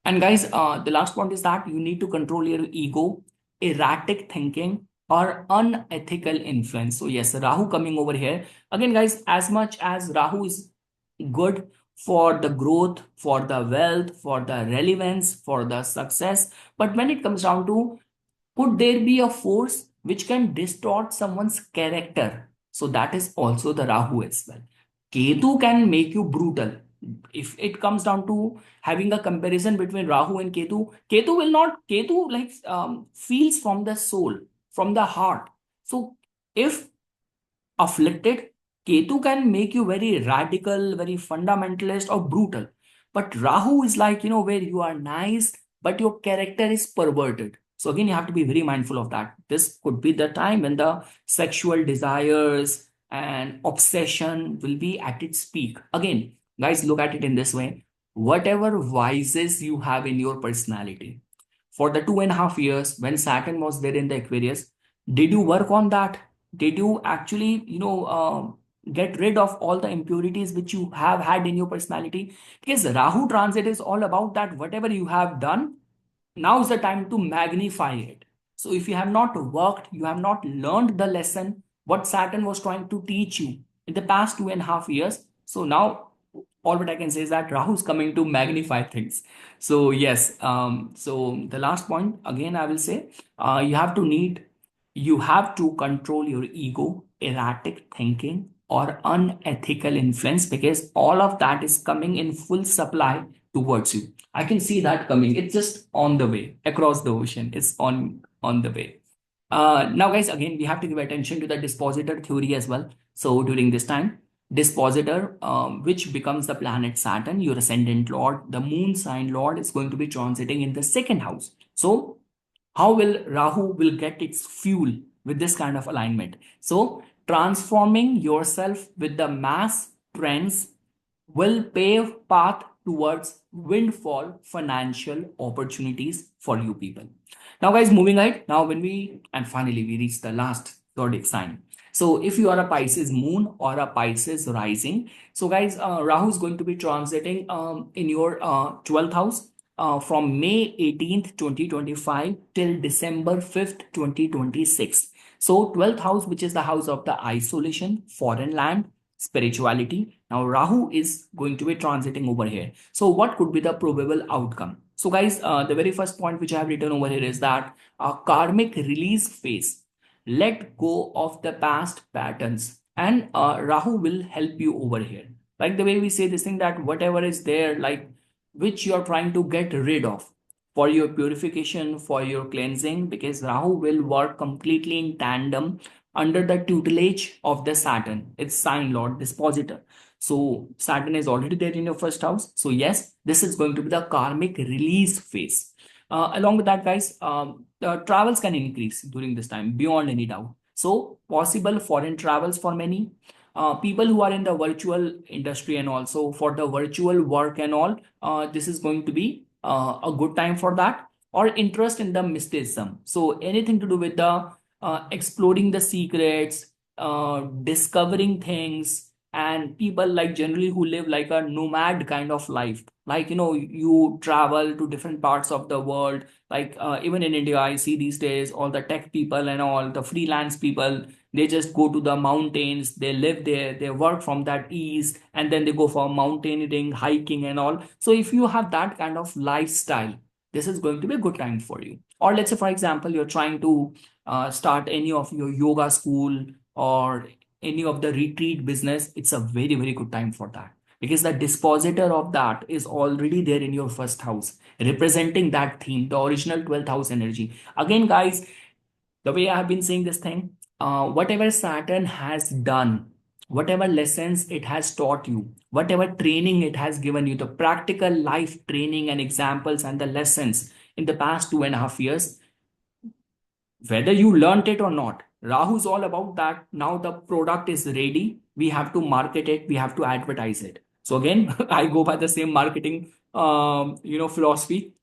A: and guys, the last point is that you need to control your ego, erratic thinking, or unethical influence. So yes, Rahu coming over here. Again, guys, as much as Rahu is good for the growth, for the wealth, for the relevance, for the success, but when it comes down to, could there be a force which can distort someone's character? So that is also the Rahu as well. Ketu can make you brutal. If it comes down to having a comparison between Rahu and Ketu, Ketu will not, Ketu like feels from the soul, from the heart. So if afflicted, Ketu can make you very radical, very fundamentalist, or brutal. But Rahu is like, where you are nice, but your character is perverted. So again, you have to be very mindful of that. This could be the time when the sexual desires and obsession will be at its peak. Again, guys, look at it in this way. Whatever vices you have in your personality, for the 2.5 years when Saturn was there in the Aquarius, did you work on that? Did you actually get rid of all the impurities which you have had in your personality? Because Rahu transit is all about that. Whatever you have done, now is the time to magnify it. So if you have not worked, you have not learned the lesson what Saturn was trying to teach you in the past 2.5 years. So now all what I can say is that Rahu is coming to magnify things. So yes, so the last point again I will say, you have to control your ego, erratic thinking, or unethical influence, because all of that is coming in full supply towards you. I can see that coming. It's just on the way across the ocean. It's on the way. Now, guys, again, we have to give attention to the dispositor theory as well. So during this time, dispositor, which becomes the planet Saturn, your ascendant lord, the moon sign lord, is going to be transiting in the second house. So how will Rahu will get its fuel with this kind of alignment? So transforming yourself with the mass trends will pave path towards windfall financial opportunities for you people. Now, guys, moving ahead. Now, and finally we reach the last zodiac sign. So if you are a Pisces moon or a Pisces rising, so guys, Rahu is going to be transiting in your 12th house from May 18th, 2025 till December 5th, 2026. So 12th house, which is the house of the isolation, foreign land, spirituality. Now Rahu is going to be transiting over here. So what could be the probable outcome? So guys, the very first point which I have written over here is that a karmic release phase. Let go of the past patterns, and Rahu will help you over here. Like the way we say this thing, that whatever is there, like which you are trying to get rid of for your purification, for your cleansing, because Rahu will work completely in tandem under the tutelage of the Saturn. It's sign lord, dispositor. So Saturn is already there in your first house. So yes, this is going to be the karmic release phase. Along with that, guys, the travels can increase during this time beyond any doubt. So possible foreign travels for many, people who are in the virtual industry and also for the virtual work and all, this is going to be a good time for that. Or interest in the mysticism. So anything to do with the exploring the secrets, discovering things, and people like generally who live like a nomad kind of life. Like, you travel to different parts of the world. Like even in India, I see these days all the tech people and all the freelance people, they just go to the mountains, they live there, they work from that ease, and then they go for mountaineering, hiking and all. So if you have that kind of lifestyle, this is going to be a good time for you. Or let's say, for example, you're trying to start any of your yoga school or any of the retreat business. It's a very, very good time for that, because the dispositor of that is already there in your first house, representing that theme, the original 12th house energy. Again, guys, the way I have been saying this thing, whatever Saturn has done, whatever lessons it has taught you, whatever training it has given you, the practical life training and examples and the lessons in the past 2.5 years, whether you learned it or not, Rahu is all about that. Now the product is ready. We have to market it. We have to advertise it. So again, I go by the same marketing, philosophy.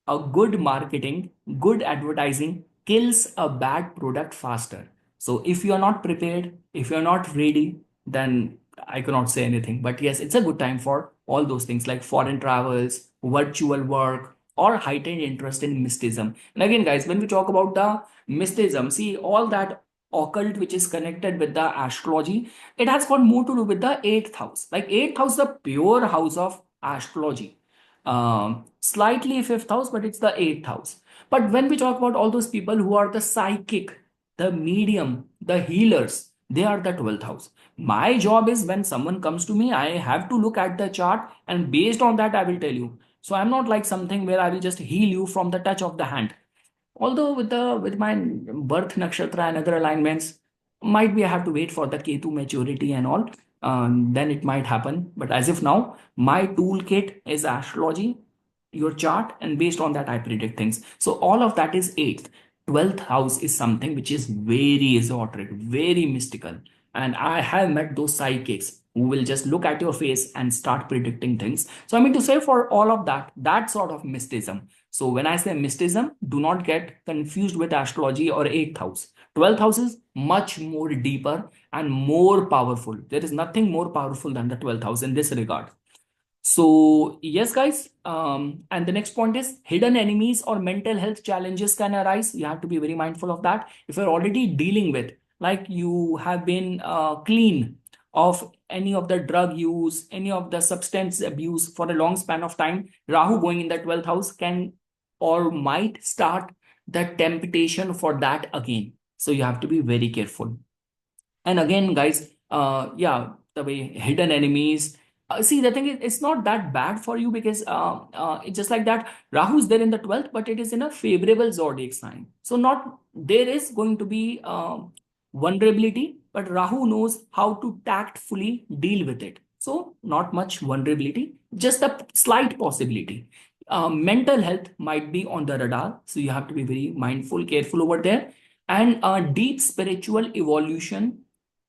A: A good marketing, good advertising kills a bad product faster. So if you're not prepared, if you're not ready, then I cannot say anything. But yes, it's a good time for all those things like foreign travels, virtual work, or heightened interest in mysticism. And again, guys, when we talk about the mysticism, see all that occult which is connected with the astrology, it has got more to do with the eighth house. Like eighth house, the pure house of astrology, slightly fifth house, but it's the eighth house. But when we talk about all those people who are the psychic, the medium, the healers, they are the 12th house. My job is when someone comes to me, I have to look at the chart, and based on that, I will tell you. So I'm not like something where I will just heal you from the touch of the hand. Although with my birth nakshatra and other alignments, might be I have to wait for the Ketu maturity and all. Then it might happen. But as of now, my toolkit is astrology, your chart, and based on that, I predict things. So all of that is eighth. 12th house is something which is very esoteric, very mystical. And I have met those psychics who will just look at your face and start predicting things. So I mean to say, for all of that, that sort of mysticism. So when I say mysticism, do not get confused with astrology or eighth house. 12th house is much more deeper and more powerful. There is nothing more powerful than the 12th house in this regard. So yes, guys. And the next point is hidden enemies or mental health challenges can arise. You have to be very mindful of that. If you're already dealing with, like you have been clean of any of the drug use, any of the substance abuse for a long span of time, Rahu going in the 12th house can or might start the temptation for that again. So you have to be very careful. And again, guys, the way hidden enemies. See, the thing is, it's not that bad for you because it's just like that. Rahu is there in the 12th, but it is in a favorable zodiac sign. So not there is going to be vulnerability, but Rahu knows how to tactfully deal with it. So not much vulnerability, just a slight possibility. Mental health might be on the radar, so you have to be very mindful, careful over there. And deep spiritual evolution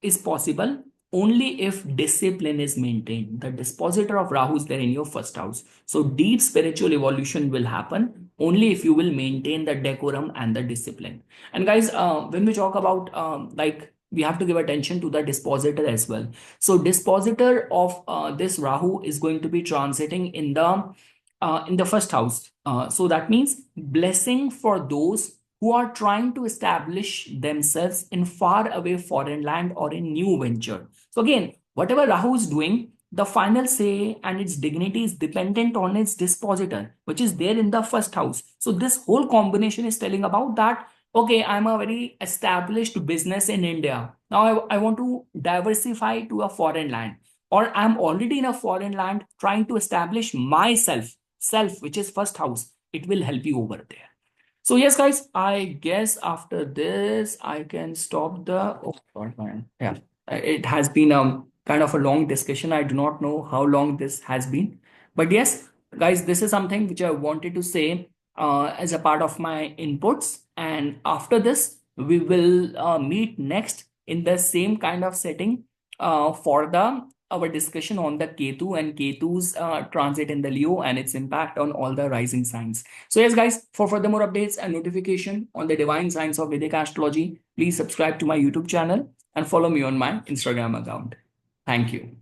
A: is possible only if discipline is maintained. The dispositor of Rahu is there in your first house. So deep spiritual evolution will happen only if you will maintain the decorum and the discipline. And guys, when we talk about like we have to give attention to the dispositor as well. So dispositor of this Rahu is going to be transiting in the first house. So that means blessing for those who are trying to establish themselves in far away foreign land or in new venture. So again, whatever Rahu is doing, the final say and its dignity is dependent on its dispositor, which is there in the first house. So this whole combination is telling about that, okay, I'm a very established business in India. Now I want to diversify to a foreign land, or I'm already in a foreign land trying to establish myself, which is first house. It will help you over there. So yes, guys, I guess after this, I can stop the, oh God, man. Yeah, it has been kind of a long discussion. I do not know how long this has been. But yes, guys, this is something which I wanted to say as a part of my inputs. And after this, we will meet next in the same kind of setting for the our discussion on the Ketu and Ketu's transit in the Leo and its impact on all the rising signs. So yes, guys, for further more updates and notification on the divine science of Vedic astrology, please subscribe to my YouTube channel and follow me on my Instagram account. Thank you.